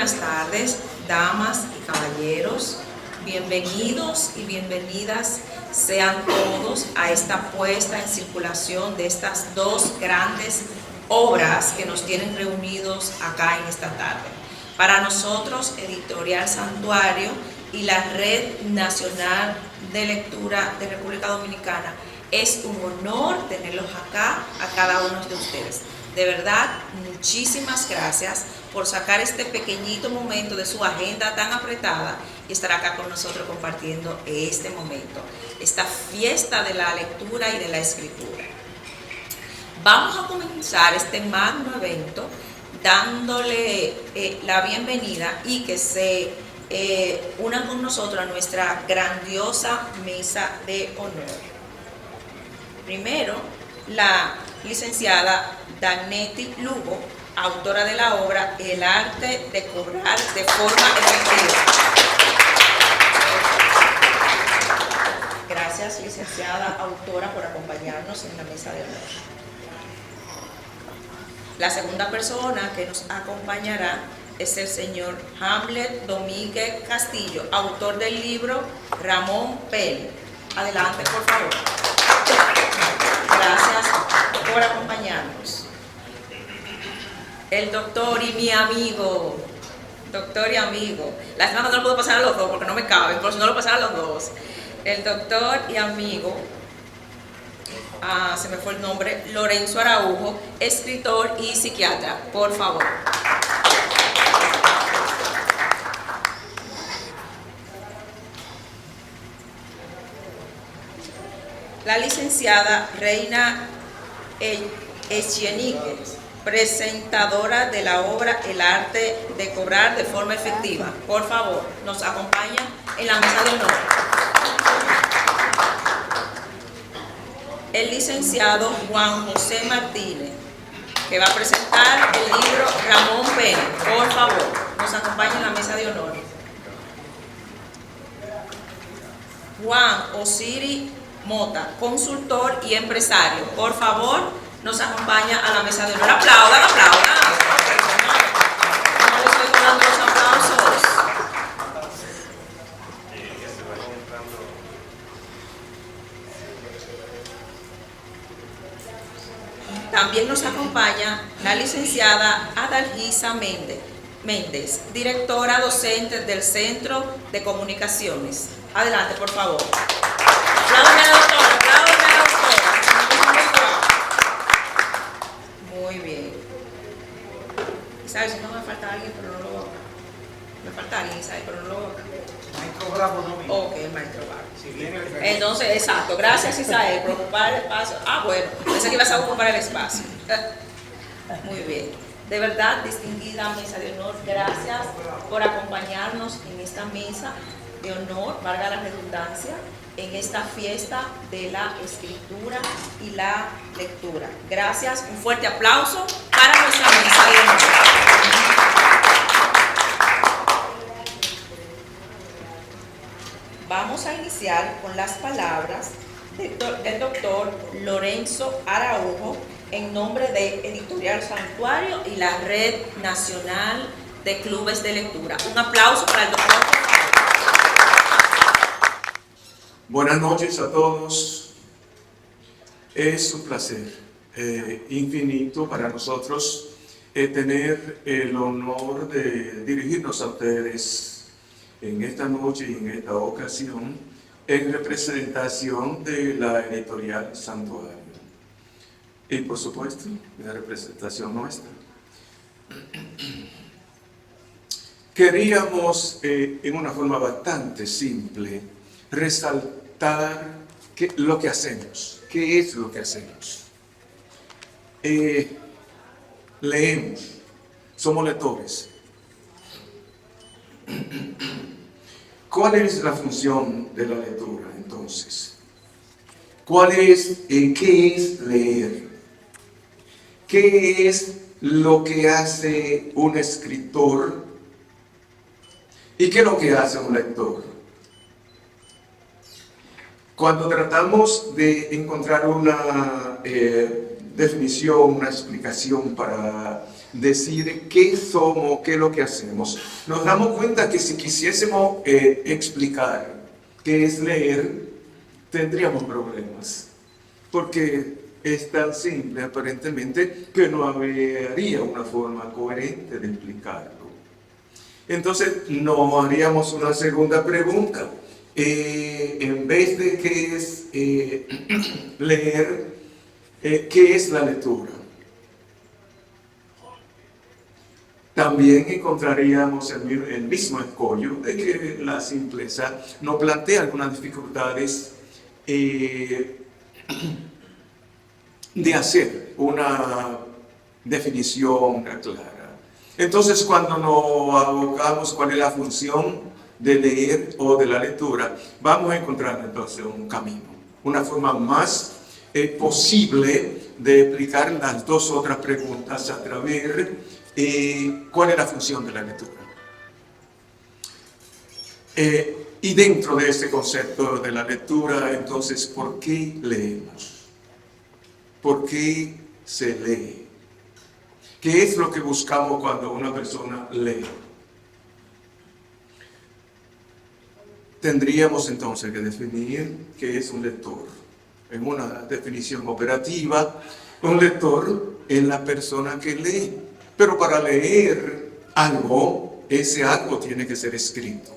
buenas tardes, damas y caballeros. Bienvenidos y bienvenidas sean todos a esta puesta en circulación de estas dos grandes obras que nos tienen reunidos acá en esta tarde. Para nosotros, Editorial Santuario y la Red Nacional de Lectura de República Dominicana, es un honor tenerlos acá a cada uno de ustedes. De verdad, muchísimas gracias por sacar este pequeñito momento de su agenda tan apretada y estar acá con nosotros compartiendo este momento, esta fiesta de la lectura y de la escritura. Vamos a comenzar este magno evento dándole la bienvenida y que se unan con nosotros a nuestra grandiosa mesa de honor. Primero, la licenciada Danetti Lugo, autora de la obra El arte de cobrar de forma efectiva. Gracias, licenciada autora, por acompañarnos en la mesa de honor. La segunda persona que nos acompañará es el señor Hamlet Domínguez Castillo, autor del libro Ramón Peli. Adelante, por favor. Gracias por acompañarnos. El doctor y mi amigo, doctor y amigo, lástima que no lo puedo pasar a los dos porque no me caben, por si no lo pasara a los dos. El doctor y amigo, se me fue el nombre, Lorenzo Araujo, escritor y psiquiatra, por favor. La licenciada Reina Echenique, presentadora de la obra El arte de cobrar de forma efectiva. Por favor, nos acompaña en la mesa de honor. El licenciado Juan José Martínez, que va a presentar el libro Ramón Pérez. Por favor, nos acompaña en la mesa de honor. Juan Osiri Mota, consultor y empresario. Por favor, nos acompaña a la mesa de honor. Aplaudan, aplaudan. No les estoy dando los aplausos. También nos acompaña la licenciada Adalgisa Méndez, directora docente del Centro de Comunicaciones. Adelante, por favor. Apláudame a la doctora, apláudame a la doctora. Muy bien. ¿Sabes? Si no me falta alguien, pero no lo veo acá. Me falta alguien, ¿sabes? Pero no lo veo acá. Maestro Bravo no vino. Ok, el maestro Bravo. Si viene el Entonces, exacto. Gracias, Isael, por ocupar el espacio. Bueno, pensé que ibas a ocupar el espacio. Muy bien. De verdad, distinguida mesa de honor, gracias por acompañarnos en esta mesa de honor, valga la redundancia, en esta fiesta de la escritura y la lectura. Gracias, un fuerte aplauso para nuestra mesa de honor. Vamos a iniciar con las palabras del doctor Lorenzo Araujo en nombre de Editorial Santuario y la Red Nacional de Clubes de Lectura. Un aplauso para el doctor. Buenas noches a todos. Es un placer infinito para nosotros tener el honor de dirigirnos a ustedes en esta noche y en esta ocasión en representación de la Editorial Santuario y por supuesto la representación nuestra. Queríamos en una forma bastante simple resaltar lo que hacemos. ¿Qué es lo que hacemos? Leemos, somos lectores. ¿Cuál es la función de la lectura entonces? ¿Qué es leer? ¿Qué es lo que hace un escritor? ¿Y qué es lo que hace un lector? Cuando tratamos de encontrar una definición, una explicación para decir qué somos, qué es lo que hacemos. Nos damos cuenta que si quisiésemos explicar qué es leer, tendríamos problemas, porque es tan simple aparentemente que no habría una forma coherente de explicarlo. Entonces nos haríamos una segunda pregunta. En vez de qué es leer, ¿qué es la lectura? También encontraríamos el mismo escollo de que la simpleza nos plantea algunas dificultades de hacer una definición clara. Entonces, cuando nos abocamos cuál es la función de leer o de la lectura, vamos a encontrar entonces un camino, una forma más posible de explicar las dos otras preguntas a través de cuál es la función de la lectura. Y dentro de este concepto de la lectura, entonces, ¿por qué leemos? ¿Por qué se lee? ¿Qué es lo que buscamos cuando una persona lee? Tendríamos entonces que definir qué es un lector. En una definición operativa, un lector es la persona que lee. Pero para leer algo, ese algo tiene que ser escrito.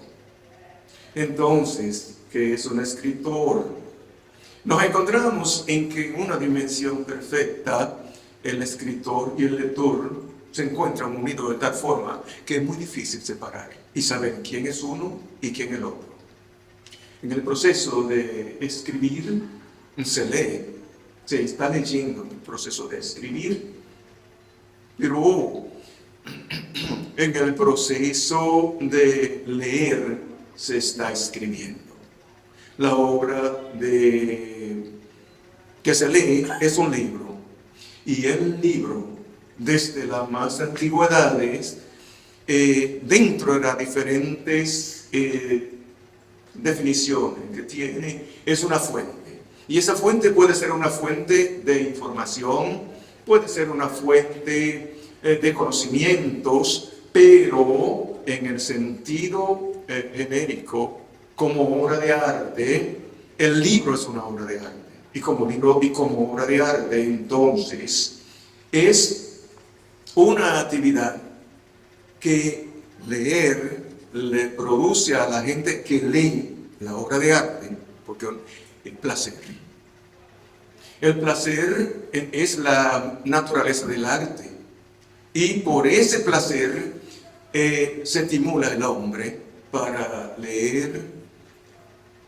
Entonces, ¿qué es un escritor? Nos encontramos en que en una dimensión perfecta, el escritor y el lector se encuentran unidos de tal forma que es muy difícil separar y saber quién es uno y quién es el otro. En el proceso de escribir, se lee, se está leyendo en el proceso de escribir, pero en el proceso de leer se está escribiendo. La obra que se lee es un libro. Y el libro, desde las más antigüedades, dentro de las diferentes definiciones que tiene, es una fuente. Y esa fuente puede ser una fuente de información, puede ser una fuente de conocimientos, pero en el sentido genérico, como obra de arte, el libro es una obra de arte. Y como libro y como obra de arte, entonces, es una actividad que leer le produce a la gente que lee la obra de arte, porque el placer. El placer es la naturaleza del arte. Y por ese placer se estimula el hombre para leer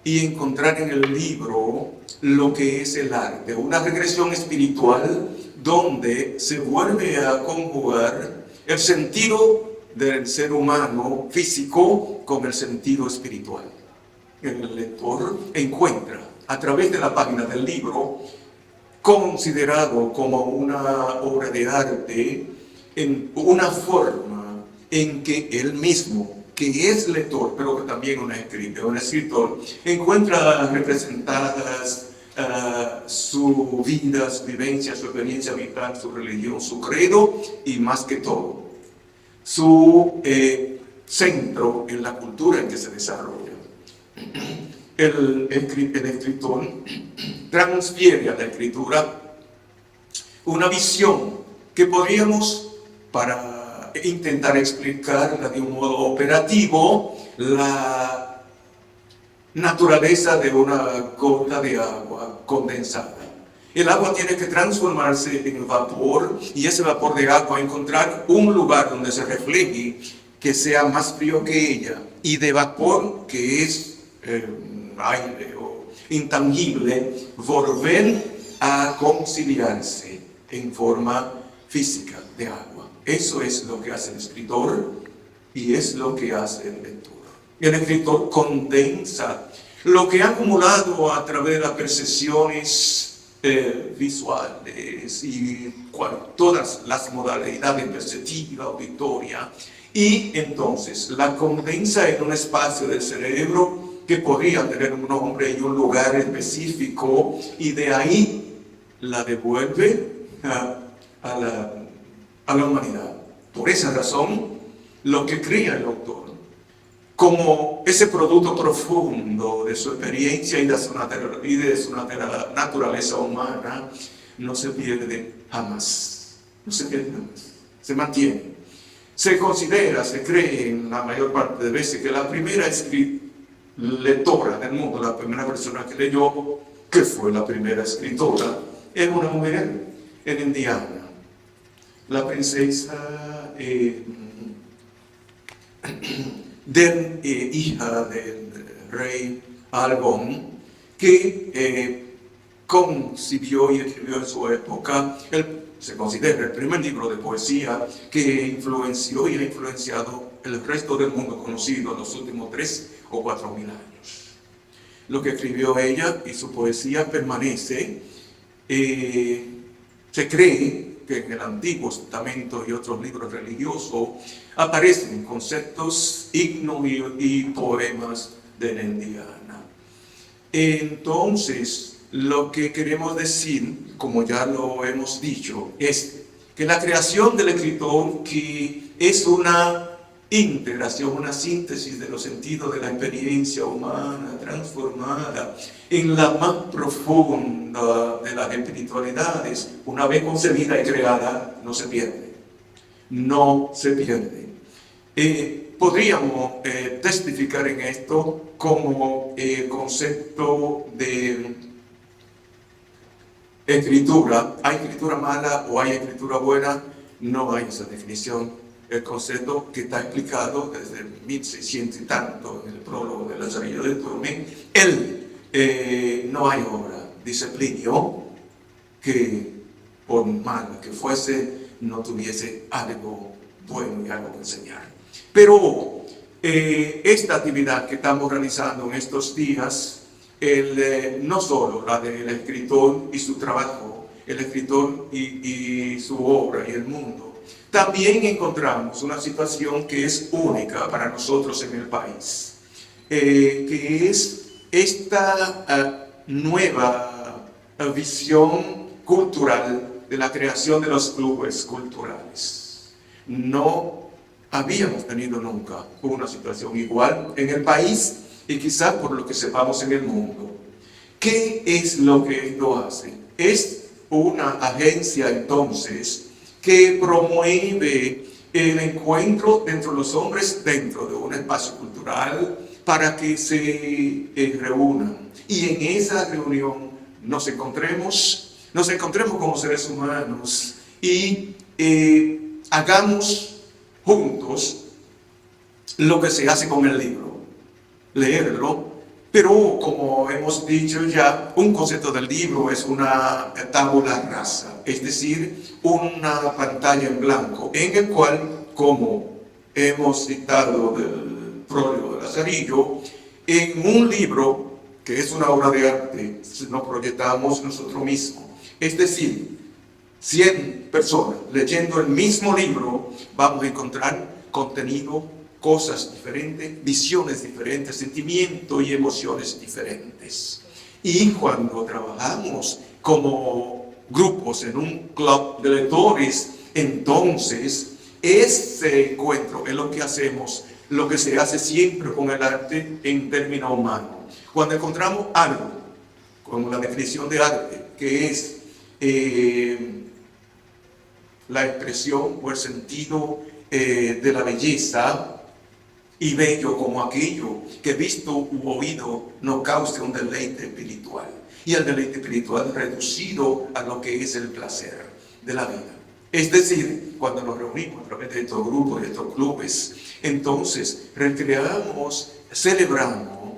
y encontrar en el libro lo que es el arte, una regresión espiritual donde se vuelve a conjugar el sentido del ser humano físico con el sentido espiritual. El lector encuentra a través de la página del libro, considerado como una obra de arte, en una forma en que él mismo, que es lector, pero que también un escritor, encuentra representadas su vida, su vivencia, su experiencia vital, su religión, su credo y más que todo, su centro en la cultura en que se desarrolla. El escritor transfiere a la escritura una visión que podríamos, para intentar explicarla de un modo operativo, la naturaleza de una gota de agua condensada. El agua tiene que transformarse en vapor y ese vapor de agua encontrar un lugar donde se refleje que sea más frío que ella, y de vapor, que es aire o intangible, volver a conciliarse en forma física de agua. Eso es lo que hace el escritor y es lo que hace el lector. El escritor condensa lo que ha acumulado a través de las percepciones visuales y todas las modalidades perceptiva, auditoria, y entonces la condensa en un espacio del cerebro que podría tener un nombre y un lugar específico, y de ahí la devuelve a la humanidad. Por esa razón, lo que crea el autor, como ese producto profundo de su experiencia y de su naturaleza humana, no se pierde jamás. No se pierde jamás. Se mantiene. Se considera, se cree en la mayor parte de veces que la primera lectora del mundo, la primera persona que leyó, que fue la primera escritora, es una mujer en Indiana, la princesa hija del rey Algón, que concibió y escribió en su época, se considera el primer libro de poesía que influenció y ha influenciado el resto del mundo conocido en los últimos 3 o 4 mil años. Lo que escribió ella y su poesía permanece. Se cree que en el Antiguo Testamento y otros libros religiosos aparecen conceptos, himnos y poemas de la Indiana. Entonces, lo que queremos decir, como ya lo hemos dicho, es que la creación del escritor, que es una integración, una síntesis de los sentidos de la experiencia humana transformada en la más profunda de las espiritualidades, una vez concebida y creada, no se pierde. No se pierde. Podríamos testificar en esto como concepto de escritura. ¿Hay escritura mala o hay escritura buena? No hay esa definición. El concepto que está explicado desde 1600 y tanto en el prólogo de Lazarillo de Tormes, no hay obra, dice Plinio, que por mala que fuese, no tuviese algo bueno y algo que enseñar. Pero esta actividad que estamos realizando en estos días, no solo la del escritor y su trabajo, el escritor y su obra y el mundo, también encontramos una situación que es única para nosotros en el país, que es esta nueva visión cultural de la creación de los clubes culturales. No habíamos tenido nunca una situación igual en el país y quizás por lo que sepamos en el mundo. ¿Qué es lo que esto hace? Es una agencia entonces que promueve el encuentro entre los hombres dentro de un espacio cultural para que se reúnan. Y en esa reunión nos encontremos como seres humanos y hagamos juntos lo que se hace con el libro, leerlo. Pero, como hemos dicho ya, un concepto del libro es una tabula rasa, es decir, una pantalla en blanco, en el cual, como hemos citado del prólogo de Lazarillo, en un libro, que es una obra de arte, nos proyectamos nosotros mismos. Es decir, 100 personas leyendo el mismo libro, vamos a encontrar contenido, cosas diferentes, visiones diferentes, sentimientos y emociones diferentes. Y cuando trabajamos como grupos en un club de lectores, entonces ese encuentro es lo que hacemos, lo que se hace siempre con el arte en términos humanos. Cuando encontramos algo, como la definición de arte, que es la expresión o el sentido de la belleza, y bello como aquello que visto u oído no cause un deleite espiritual. Y el deleite espiritual reducido a lo que es el placer de la vida. Es decir, cuando nos reunimos a través de estos grupos, de estos clubes, entonces recreamos, celebramos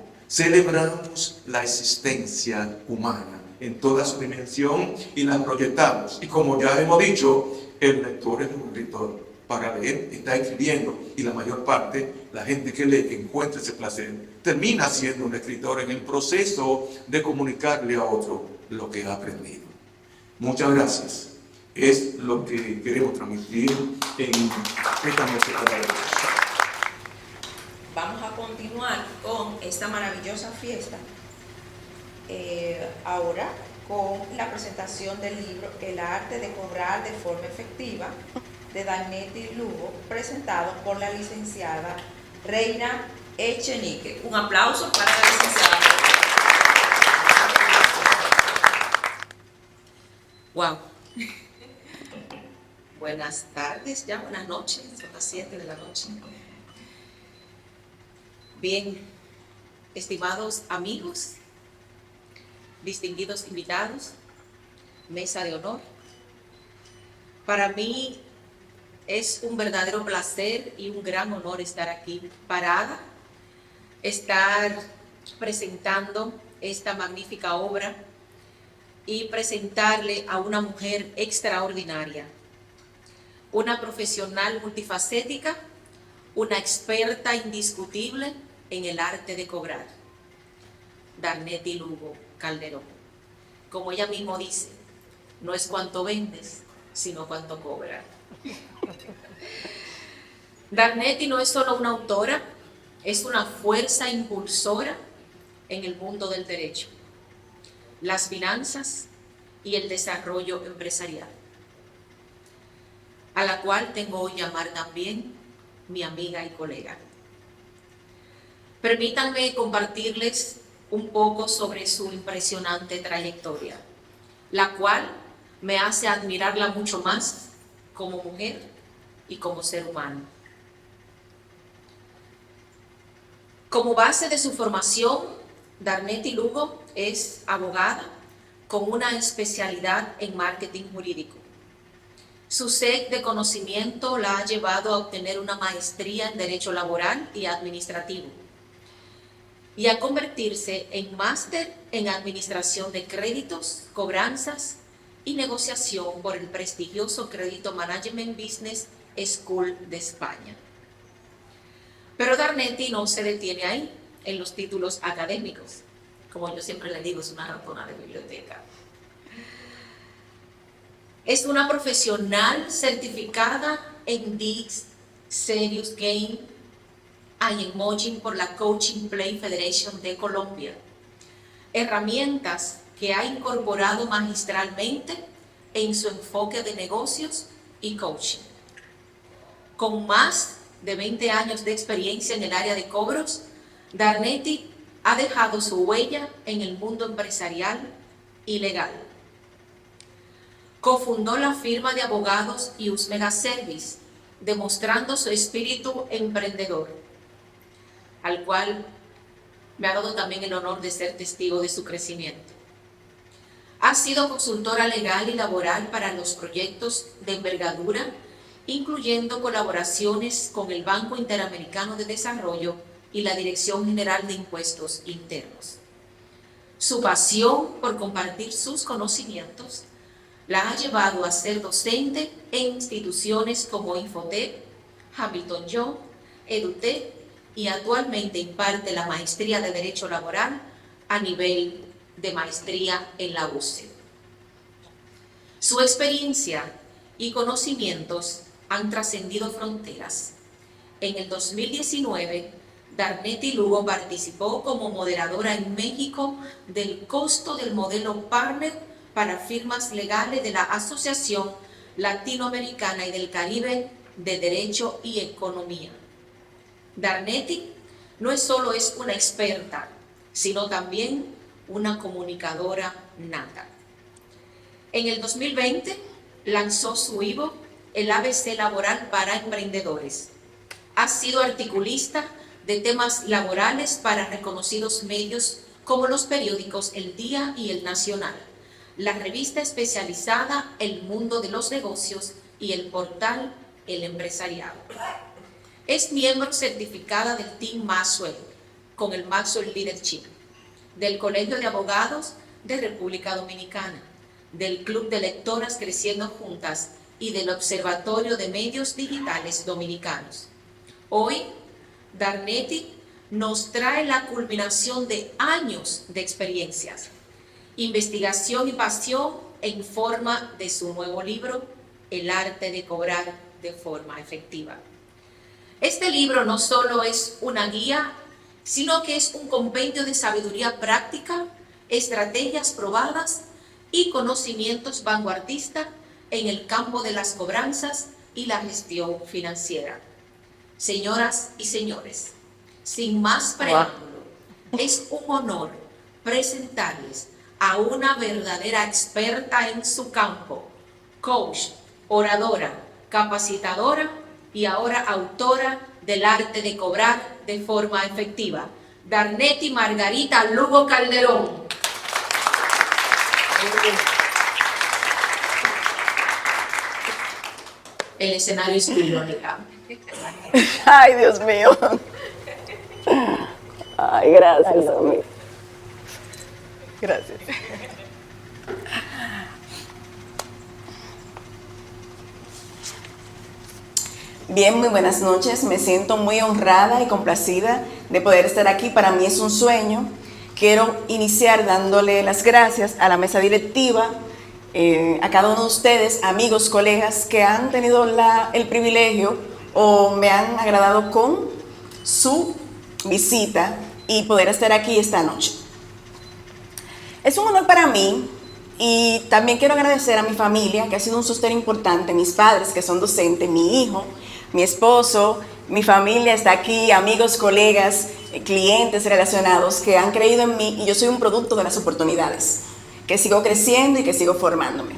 la existencia humana en toda su dimensión y la proyectamos. Y como ya hemos dicho, el lector es un escritor. Para leer, está escribiendo, y la mayor parte, la gente que lee, que encuentra ese placer, termina siendo un escritor en el proceso de comunicarle a otro lo que ha aprendido. Muchas gracias. Es lo que queremos transmitir en esta noche para ellos. Vamos a continuar con esta maravillosa fiesta. Ahora con la presentación del libro El arte de cobrar de forma efectiva, de Darneti Lugo, presentado por la licenciada Reina Echenique. Un aplauso para la licenciada. Wow. Buenas tardes, ya buenas noches, son las 7 de la noche. Bien, estimados amigos, distinguidos invitados, mesa de honor. Para mí es un verdadero placer y un gran honor estar aquí parada, estar presentando esta magnífica obra y presentarle a una mujer extraordinaria, una profesional multifacética, una experta indiscutible en el arte de cobrar, Darneti Lugo Calderón. Como ella mismo dice, no es cuánto vendes, sino cuánto cobras. Darneti no es solo una autora, es una fuerza impulsora en el mundo del derecho, las finanzas y el desarrollo empresarial, a la cual tengo hoy llamar también mi amiga y colega. Permítanme compartirles un poco sobre su impresionante trayectoria, la cual me hace admirarla mucho más como mujer y como ser humano. Como base de su formación, Darneti Lugo es abogada con una especialidad en marketing jurídico. Su sed de conocimiento la ha llevado a obtener una maestría en Derecho Laboral y Administrativo y a convertirse en máster en Administración de Créditos, Cobranzas y Negociación por el prestigioso Credit Management Business School de España. Pero Darneti no se detiene ahí, en los títulos académicos. Como yo siempre le digo, es una ratona de biblioteca. Es una profesional certificada en DICS, Serious Game y en Motion por la Coaching Play Federation de Colombia. Herramientas que ha incorporado magistralmente en su enfoque de negocios y coaching. Con más de 20 años de experiencia en el área de cobros, Darneti ha dejado su huella en el mundo empresarial y legal. Cofundó la firma de abogados US Mega Service, demostrando su espíritu emprendedor, al cual me ha dado también el honor de ser testigo de su crecimiento. Ha sido consultora legal y laboral para los proyectos de envergadura, incluyendo colaboraciones con el Banco Interamericano de Desarrollo y la Dirección General de Impuestos Internos. Su pasión por compartir sus conocimientos la ha llevado a ser docente en instituciones como Infotep, Hamilton Young, EduTech y actualmente imparte la maestría de Derecho Laboral a nivel de maestría en la UCE. Su experiencia y conocimientos han trascendido fronteras. En el 2019, Darneti Lugo participó como moderadora en México del costo del modelo Partner para firmas legales de la Asociación Latinoamericana y del Caribe de Derecho y Economía. Darneti no solo es una experta, sino también una comunicadora nata. En el 2020 lanzó su ebook El ABC Laboral para Emprendedores. Ha sido articulista de temas laborales para reconocidos medios como los periódicos El Día y El Nacional, la revista especializada El Mundo de los Negocios y el portal El Empresariado. Es miembro certificada del Team Maxwell con el Maxwell Leadership, del Colegio de Abogados de República Dominicana, del Club de Lectoras Creciendo Juntas y del Observatorio de Medios Digitales Dominicanos. Hoy, Darneti nos trae la culminación de años de experiencias, investigación y pasión en forma de su nuevo libro, El arte de cobrar de forma efectiva. Este libro no solo es una guía, sino que es un compendio de sabiduría práctica, estrategias probadas y conocimientos vanguardistas en el campo de las cobranzas y la gestión financiera. Señoras y señores, sin más preámbulo, es un honor presentarles a una verdadera experta en su campo, coach, oradora, capacitadora y ahora autora del arte de cobrar de forma efectiva, Darnetti Margarita Lugo Calderón. El escenario es tuyo, amiga. Ay, Dios mío. Ay, gracias, amigo. Gracias. Bien, muy buenas noches. Me siento muy honrada y complacida de poder estar aquí. Para mí es un sueño. Quiero iniciar dándole las gracias a la mesa directiva, a cada uno de ustedes, amigos, colegas, que han tenido el privilegio o me han agradado con su visita y poder estar aquí esta noche. Es un honor para mí y también quiero agradecer a mi familia, que ha sido un sostén importante, mis padres, que son docentes, mi hijo, mi esposo, mi familia está aquí, amigos, colegas, clientes relacionados que han creído en mí y yo soy un producto de las oportunidades, que sigo creciendo y que sigo formándome.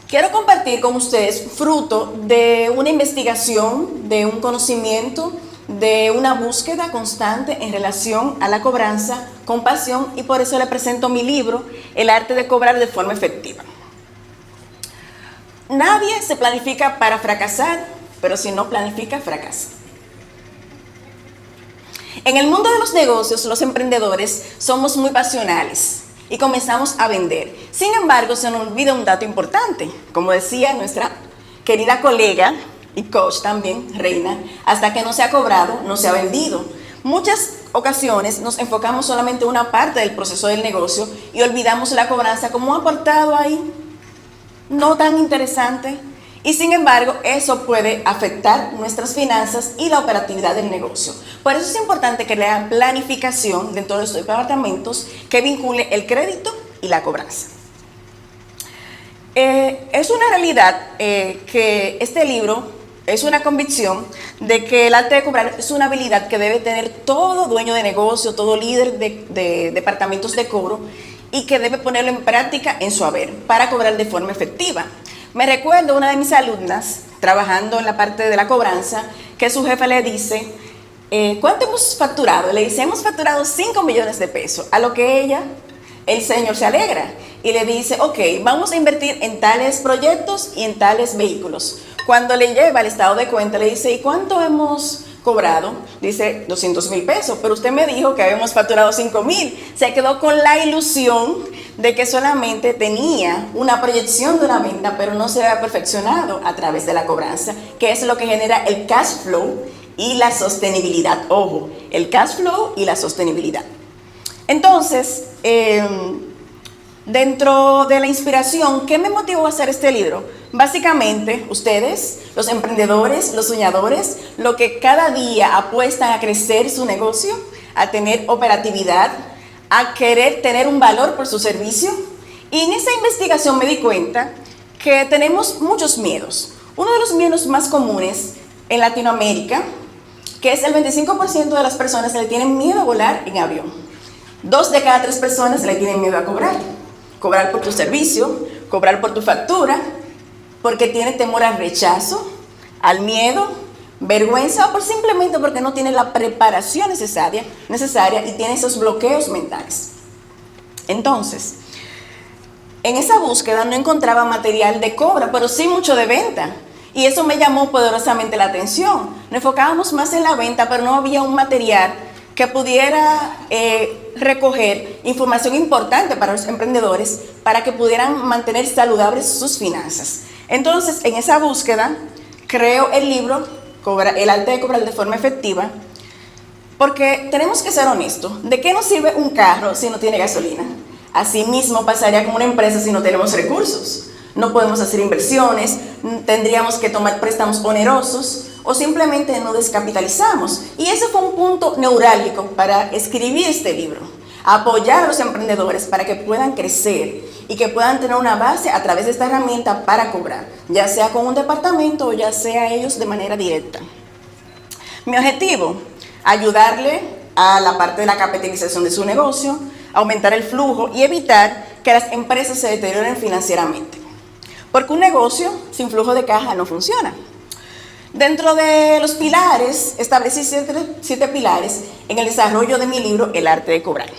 Quiero compartir con ustedes fruto de una investigación, de un conocimiento, de una búsqueda constante en relación a la cobranza con pasión y por eso le presento mi libro, El arte de cobrar de forma efectiva. Nadie se planifica para fracasar, pero si no planifica, fracasa. En el mundo de los negocios, los emprendedores somos muy pasionales y comenzamos a vender. Sin embargo, se nos olvida un dato importante. Como decía nuestra querida colega y coach también, Reina, hasta que no se ha cobrado, no se ha vendido. Muchas ocasiones nos enfocamos solamente en una parte del proceso del negocio y olvidamos la cobranza como un apartado ahí, no tan interesante. Y sin embargo, eso puede afectar nuestras finanzas y la operatividad del negocio. Por eso es importante que le hagan planificación dentro de los departamentos que vincule el crédito y la cobranza. Es una realidad que este libro es una convicción de que el arte de cobrar es una habilidad que debe tener todo dueño de negocio, todo líder de departamentos de cobro y que debe ponerlo en práctica en su haber para cobrar de forma efectiva. Me recuerdo una de mis alumnas trabajando en la parte de la cobranza que su jefe le dice, ¿cuánto hemos facturado? Le dice, hemos facturado 5 millones de pesos, a lo que el señor se alegra y le dice, ok, vamos a invertir en tales proyectos y en tales vehículos. Cuando le lleva el estado de cuenta le dice, ¿y cuánto hemos cobrado? Dice 200,000 pesos, pero usted me dijo que habíamos facturado 5,000. Se quedó con la ilusión de que solamente tenía una proyección de una venta, pero no se había perfeccionado a través de la cobranza, que es lo que genera el cash flow y la sostenibilidad. Ojo, el cash flow y la sostenibilidad. Entonces, dentro de la inspiración, ¿qué me motivó a hacer este libro? Básicamente, ustedes, los emprendedores, los soñadores, lo que cada día apuestan a crecer su negocio, a tener operatividad, a querer tener un valor por su servicio. Y en esa investigación me di cuenta que tenemos muchos miedos. Uno de los miedos más comunes en Latinoamérica, que es el 25% de las personas le tienen miedo a volar en avión. 2 de cada 3 personas le tienen miedo a cobrar. Cobrar por tu servicio, cobrar por tu factura, porque tiene temor al rechazo, al miedo, vergüenza o simplemente porque no tiene la preparación necesaria y tiene esos bloqueos mentales. Entonces, en esa búsqueda no encontraba material de cobra, pero sí mucho de venta. Y eso me llamó poderosamente la atención. Nos enfocábamos más en la venta, pero no había un material que pudiera recoger información importante para los emprendedores para que pudieran mantener saludables sus finanzas. Entonces, en esa búsqueda, creo el libro El arte de cobrar de forma efectiva, porque tenemos que ser honestos. ¿De qué nos sirve un carro si no tiene gasolina? Asimismo pasaría con una empresa si no tenemos recursos. No podemos hacer inversiones, tendríamos que tomar préstamos onerosos o simplemente no descapitalizamos. Y ese fue un punto neurálgico para escribir este libro. Apoyar a los emprendedores para que puedan crecer y que puedan tener una base a través de esta herramienta para cobrar, ya sea con un departamento o ya sea ellos de manera directa. Mi objetivo, ayudarle a la parte de la capitalización de su negocio, aumentar el flujo y evitar que las empresas se deterioren financieramente. Porque un negocio sin flujo de caja no funciona. Dentro de los pilares, establecí 7 pilares en el desarrollo de mi libro El arte de cobrar.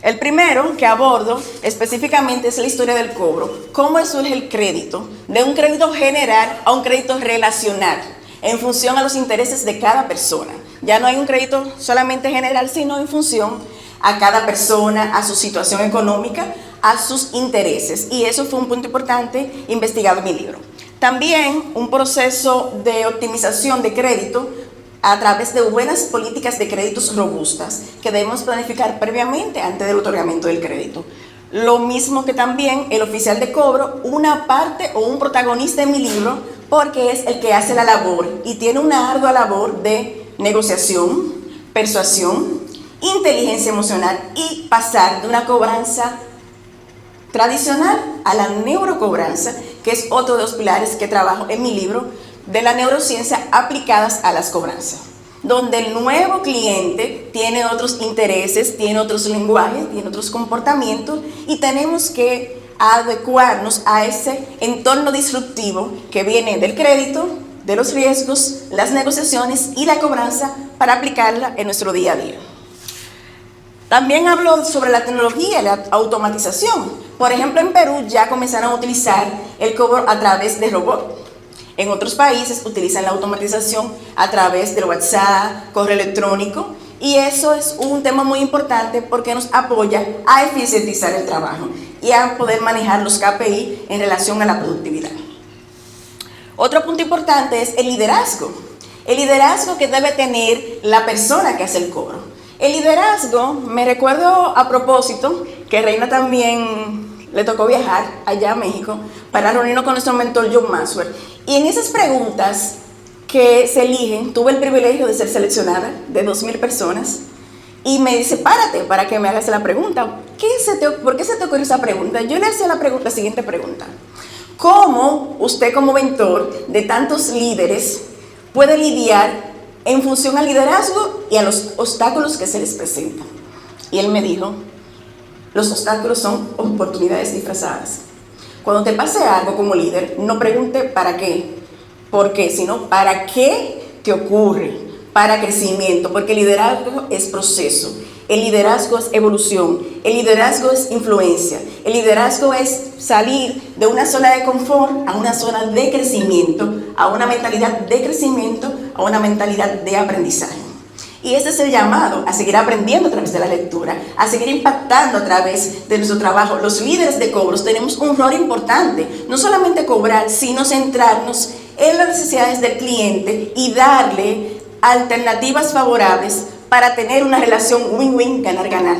El primero que abordo específicamente es la historia del cobro, cómo surge el crédito, de un crédito general a un crédito relacional, en función a los intereses de cada persona. Ya no hay un crédito solamente general, sino en función a cada persona, a su situación económica, a sus intereses. Y eso fue un punto importante investigado en mi libro. También un proceso de optimización de crédito a través de buenas políticas de créditos robustas que debemos planificar previamente antes del otorgamiento del crédito. Lo mismo que también el oficial de cobro, una parte o un protagonista en mi libro, porque es el que hace la labor y tiene una ardua labor de negociación, persuasión, inteligencia emocional y pasar de una cobranza tradicional a la neurocobranza, que es otro de los pilares que trabajo en mi libro, de la neurociencia aplicadas a las cobranzas, donde el nuevo cliente tiene otros intereses, tiene otros lenguajes, tiene otros comportamientos y tenemos que adecuarnos a ese entorno disruptivo que viene del crédito, de los riesgos, las negociaciones y la cobranza para aplicarla en nuestro día a día. También hablo sobre la tecnología y la automatización. Por ejemplo, en Perú ya comenzaron a utilizar el cobro a través de robots. En otros países utilizan la automatización a través del WhatsApp, correo electrónico, y eso es un tema muy importante porque nos apoya a eficientizar el trabajo y a poder manejar los KPI en relación a la productividad. Otro punto importante es el liderazgo. El liderazgo que debe tener la persona que hace el cobro. El liderazgo, me recuerdo a propósito que Reina también le tocó viajar allá a México para reunirnos con nuestro mentor John Maxwell. Y en esas preguntas que se eligen, tuve el privilegio de ser seleccionada de 2,000 personas y me dice, párate para que me hagas la pregunta. ¿Por qué se te ocurrió esa pregunta? Yo le hacía la siguiente pregunta. ¿Cómo usted como mentor de tantos líderes puede lidiar en función al liderazgo y a los obstáculos que se les presentan? Y él me dijo, los obstáculos son oportunidades disfrazadas. Cuando te pase algo como líder, no pregunte para qué, por qué, sino para qué te ocurre, para crecimiento, porque el liderazgo es proceso, el liderazgo es evolución, el liderazgo es influencia, el liderazgo es salir de una zona de confort a una zona de crecimiento, a una mentalidad de crecimiento, a una mentalidad de aprendizaje. Y ese es el llamado a seguir aprendiendo a través de la lectura, a seguir impactando a través de nuestro trabajo. Los líderes de cobros tenemos un rol importante, no solamente cobrar, sino centrarnos en las necesidades del cliente y darle alternativas favorables para tener una relación win-win, ganar-ganar.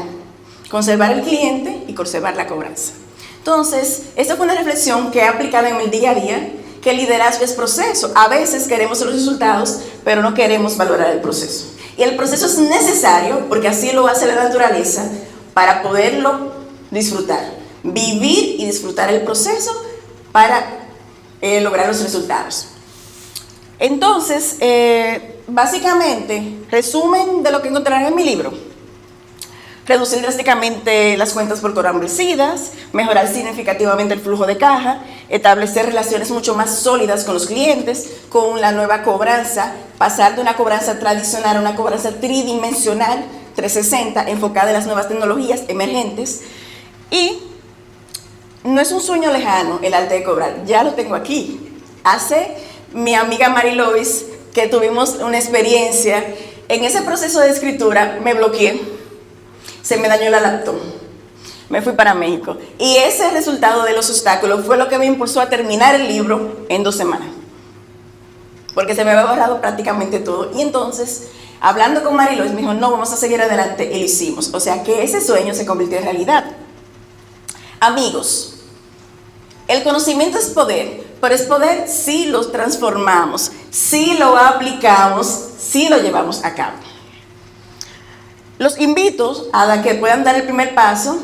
Conservar el cliente y conservar la cobranza. Entonces, esta fue una reflexión que he aplicado en el día a día, que el liderazgo es proceso. A veces queremos los resultados, pero no queremos valorar el proceso. Y el proceso es necesario, porque así lo hace la naturaleza, para poderlo disfrutar. Vivir y disfrutar el proceso para lograr los resultados. Entonces, básicamente, resumen de lo que encontrarán en mi libro. Reducir drásticamente las cuentas por cobrar vencidas, mejorar significativamente el flujo de caja, establecer relaciones mucho más sólidas con los clientes, con la nueva cobranza, pasar de una cobranza tradicional a una cobranza tridimensional, 360, enfocada en las nuevas tecnologías emergentes. Y no es un sueño lejano el arte de cobrar, ya lo tengo aquí. Hace mi amiga Mary Lois, que tuvimos una experiencia, en ese proceso de escritura me bloqueé. Se me dañó la laptop, me fui para México y ese resultado de los obstáculos fue lo que me impulsó a terminar el libro en 2 semanas, porque se me había borrado prácticamente todo. Y entonces, hablando con Marilois, me dijo, no, vamos a seguir adelante, y lo hicimos. O sea que ese sueño se convirtió en realidad. Amigos, el conocimiento es poder, pero es poder si lo transformamos, si lo aplicamos, si lo llevamos a cabo. Los invito a que puedan dar el primer paso,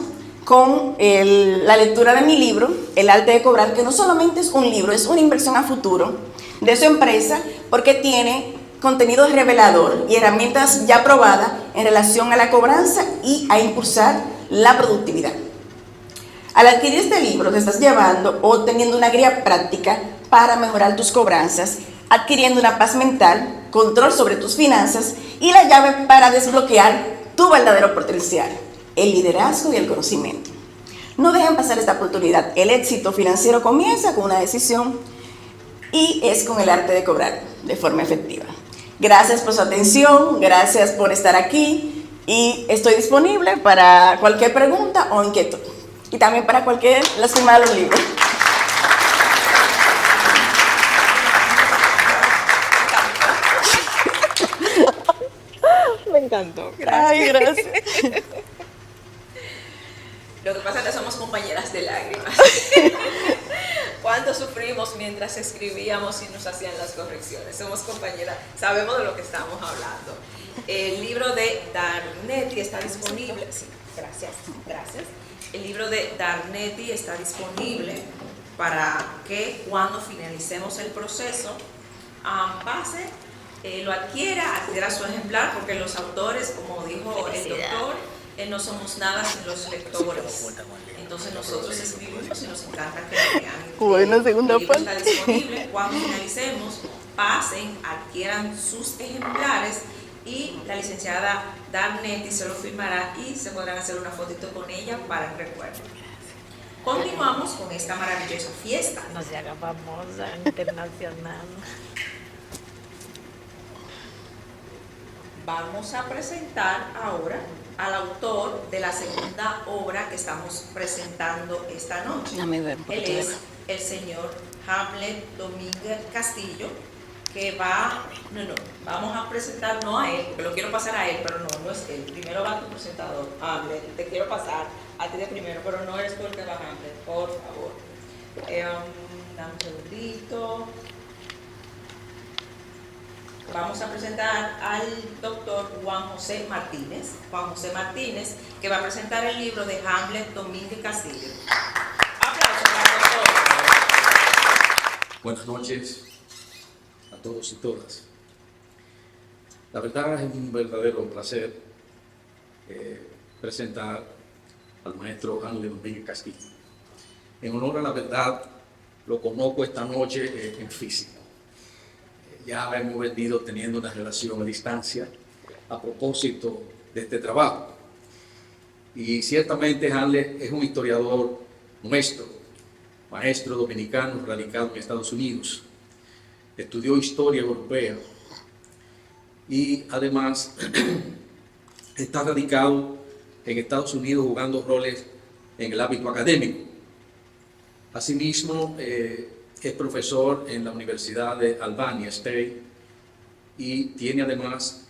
con la lectura de mi libro, El arte de cobrar, que no solamente es un libro, es una inversión a futuro de su empresa, porque tiene contenido revelador y herramientas ya probadas en relación a la cobranza y a impulsar la productividad. Al adquirir este libro te estás llevando o teniendo una guía práctica para mejorar tus cobranzas, adquiriendo una paz mental, control sobre tus finanzas y la llave para desbloquear tu verdadero potencial, el liderazgo y el conocimiento. No dejen pasar esta oportunidad. El éxito financiero comienza con una decisión y es con el arte de cobrar de forma efectiva. Gracias por su atención, gracias por estar aquí y estoy disponible para cualquier pregunta o inquietud y también para la firma de los libros. Me encantó. Ay, gracias. Lo que pasa es que somos compañeras de lágrimas. ¿Cuánto sufrimos mientras escribíamos y nos hacían las correcciones? Somos compañeras, sabemos de lo que estamos hablando. El libro de Darnetti está disponible. Sí, gracias. El libro de Darnetti está disponible para que cuando finalicemos el proceso, lo adquiera su ejemplar, porque los autores, como dijo el doctor, no somos nada sin los lectores. Entonces nosotros escribimos y nos encanta que lo lean. Bueno, segunda el libro parte. está disponible. Cuando finalicemos, pasen, adquieran sus ejemplares y la licenciada Darnetti se lo firmará y se podrán hacer una fotito con ella para el recuerdo. Continuamos con esta maravillosa fiesta. No se haga famosa, internacional. Vamos a presentar ahora al autor de la segunda obra que estamos presentando esta noche. Déjame ver, Él es el señor Hamlet Domínguez Castillo, que vamos a presentar no a él, porque lo quiero pasar a él, pero no es él. Primero va tu presentador, Hamlet, te quiero pasar a ti de primero, pero no eres tú el que va, Hamlet, por favor. Dame un segundito. Vamos a presentar al doctor Juan José Martínez. Juan José Martínez, que va a presentar el libro de Hamlet Domínguez Castillo. Aplausos para el doctor. Buenas noches a todos y todas. La verdad es un verdadero placer presentar al maestro Hamlet Domínguez Castillo. En honor a la verdad, lo conozco esta noche en físico. Ya hemos venido teniendo una relación a distancia a propósito de este trabajo. Y ciertamente Hamlet es un historiador nuestro, maestro dominicano radicado en Estados Unidos. Estudió historia europea y además está radicado en Estados Unidos jugando roles en el ámbito académico. Asimismo, es profesor en la Universidad de Albany State y tiene además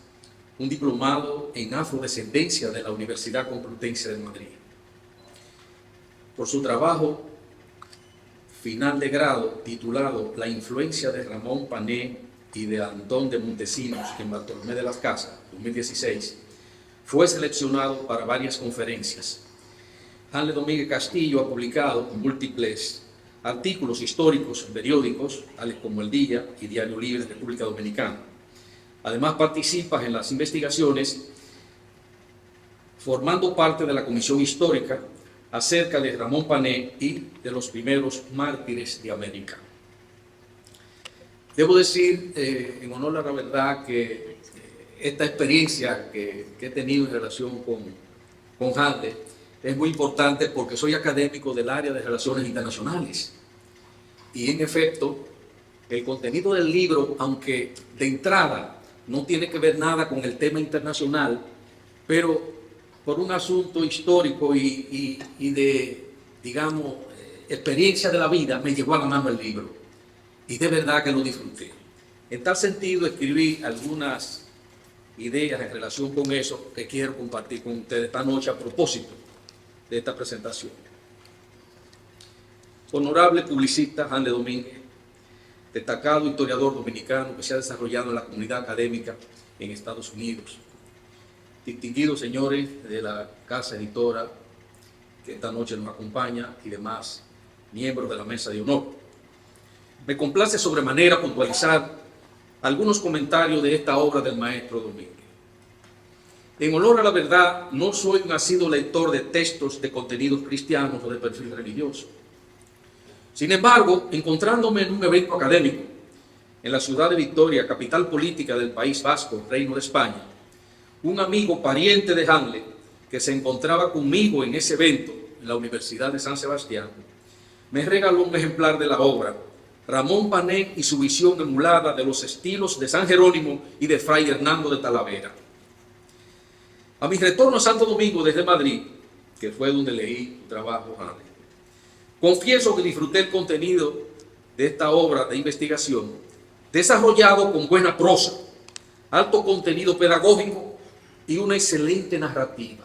un diplomado en afrodescendencia de la Universidad Complutense de Madrid. Por su trabajo final de grado titulado La influencia de Ramón Pané y de Antón de Montesinos en Bartolomé de las Casas, 2016, fue seleccionado para varias conferencias. Hamlet Domínguez Castillo ha publicado múltiples artículos históricos en periódicos, tales como El Día y Diario Libre de República Dominicana. Además participa en las investigaciones formando parte de la Comisión Histórica acerca de Ramón Pané y de los primeros mártires de América. Debo decir, en honor a la verdad, que esta experiencia que he tenido en relación con Hamlet es muy importante porque soy académico del área de Relaciones Internacionales. Y en efecto, el contenido del libro, aunque de entrada no tiene que ver nada con el tema internacional, pero por un asunto histórico y de, digamos, experiencia de la vida, me llegó a la mano el libro. Y de verdad que lo disfruté. En tal sentido, escribí algunas ideas en relación con eso que quiero compartir con ustedes esta noche a propósito de esta presentación. Honorable publicista Hamlet Domínguez, destacado historiador dominicano que se ha desarrollado en la comunidad académica en Estados Unidos. Distinguidos señores de la casa editora que esta noche nos acompaña, y demás miembros de la mesa de honor. Me complace sobremanera puntualizar algunos comentarios de esta obra del maestro Domínguez. En honor a la verdad, no soy un asiduo lector de textos de contenidos cristianos o de perfil religioso. Sin embargo, encontrándome en un evento académico en la ciudad de Vitoria, capital política del País Vasco, Reino de España, un amigo pariente de Handel, que se encontraba conmigo en ese evento en la Universidad de San Sebastián, me regaló un ejemplar de la obra Ramón Panet y su visión emulada de los estilos de San Jerónimo y de Fray Hernando de Talavera. A mi retorno a Santo Domingo desde Madrid, que fue donde leí un trabajo Handel, confieso que disfruté el contenido de esta obra de investigación, desarrollado con buena prosa, alto contenido pedagógico y una excelente narrativa.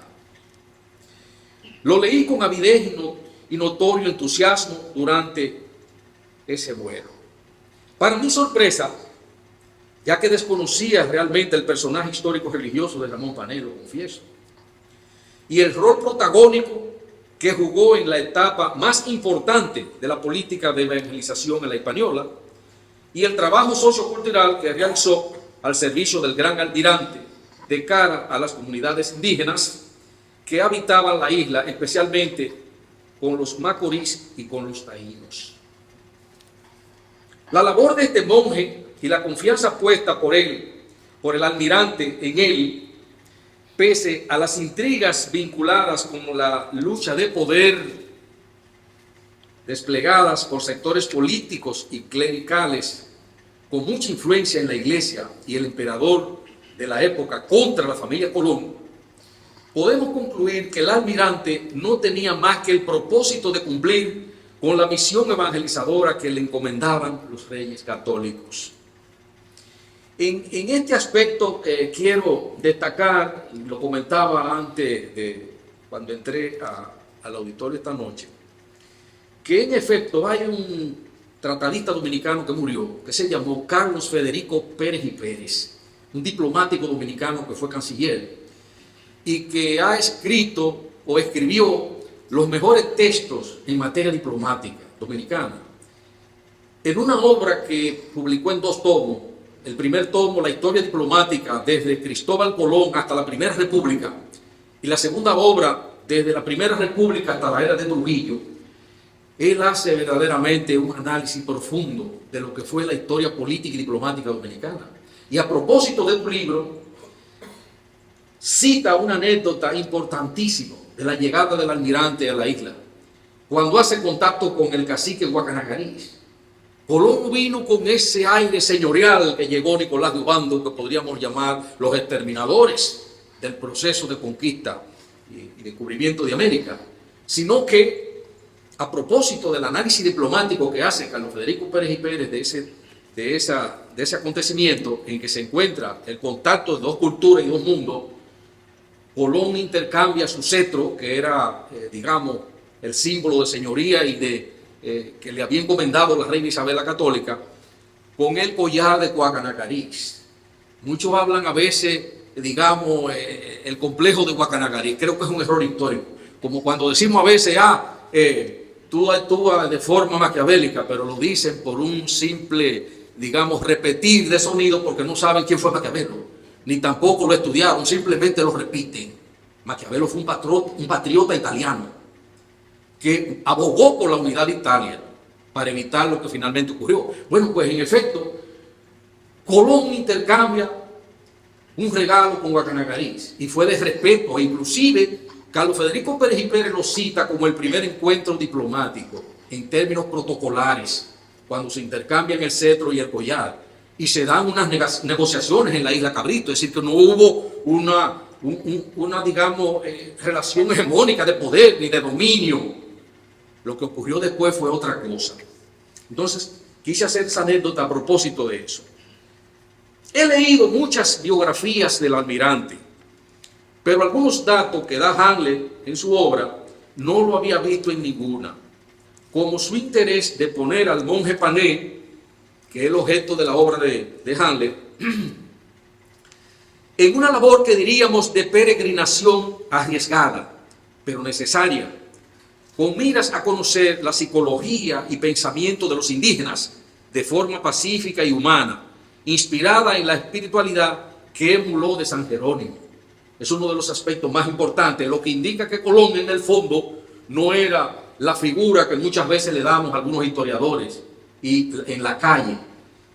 Lo leí con avidez y notorio entusiasmo durante ese vuelo. Para mi sorpresa, ya que desconocía realmente el personaje histórico religioso de Ramón Panet, lo confieso, y el rol protagónico que jugó en la etapa más importante de la política de evangelización en la Hispaniola, y el trabajo sociocultural que realizó al servicio del gran almirante de cara a las comunidades indígenas que habitaban la isla, especialmente con los macorís y con los taínos. La labor de este monje y la confianza puesta por él, por el almirante en él, pese a las intrigas vinculadas con la lucha de poder desplegadas por sectores políticos y clericales con mucha influencia en la iglesia y el emperador de la época contra la familia Colón, podemos concluir que el almirante no tenía más que el propósito de cumplir con la misión evangelizadora que le encomendaban los reyes católicos. En este aspecto quiero destacar, y lo comentaba antes de cuando entré al auditorio esta noche, que en efecto hay un tratadista dominicano que murió, que se llamó Carlos Federico Pérez y Pérez, un diplomático dominicano que fue canciller y que ha escrito o escribió los mejores textos en materia diplomática dominicana. En una obra que publicó en 2 tomos, el primer tomo, La historia diplomática desde Cristóbal Colón hasta la Primera República, y la segunda obra, desde la Primera República hasta la era de Trujillo, él hace verdaderamente un análisis profundo de lo que fue la historia política y diplomática dominicana. Y a propósito de tu libro, cita una anécdota importantísima de la llegada del almirante a la isla, cuando hace contacto con el cacique Guacanacariz. Colón vino con ese aire señorial que llegó Nicolás de Obando, que podríamos llamar los exterminadores del proceso de conquista y descubrimiento de América, sino que a propósito del análisis diplomático que hace Carlos Federico Pérez y Pérez de ese acontecimiento en que se encuentra el contacto de 2 culturas y 2 mundos, Colón intercambia su cetro, que era, digamos, el símbolo de señoría y que le había encomendado la reina Isabel la Católica, con el collar de Guacanacariz. Muchos hablan a veces, digamos, el complejo de Guacanacariz. Creo que es un error histórico. Como cuando decimos a veces, tú actúas de forma maquiavélica, pero lo dicen por un simple, digamos, repetir de sonido, porque no saben quién fue Maquiavelo, ni tampoco lo estudiaron, simplemente lo repiten. Maquiavelo fue un patriota italiano que abogó por la unidad de Italia para evitar lo que finalmente ocurrió. Bueno, pues en efecto, Colón intercambia un regalo con Guacanacariz y fue de respeto, e inclusive Carlos Federico Pérez y Pérez lo cita como el primer encuentro diplomático en términos protocolares, cuando se intercambian el cetro y el collar y se dan unas negociaciones en la isla Cabrito, es decir, que no hubo una digamos, relación hegemónica de poder ni de dominio. Lo que ocurrió después fue otra cosa. Entonces, quise hacer esa anécdota a propósito de eso. He leído muchas biografías del almirante, pero algunos datos que da Handel en su obra no lo había visto en ninguna, como su interés de poner al monje Panet, que es el objeto de la obra de Handel, en una labor que diríamos de peregrinación arriesgada, pero necesaria, con miras a conocer la psicología y pensamiento de los indígenas de forma pacífica y humana, inspirada en la espiritualidad que emuló de San Jerónimo. Es uno de los aspectos más importantes, lo que indica que Colón en el fondo no era la figura que muchas veces le damos a algunos historiadores y en la calle,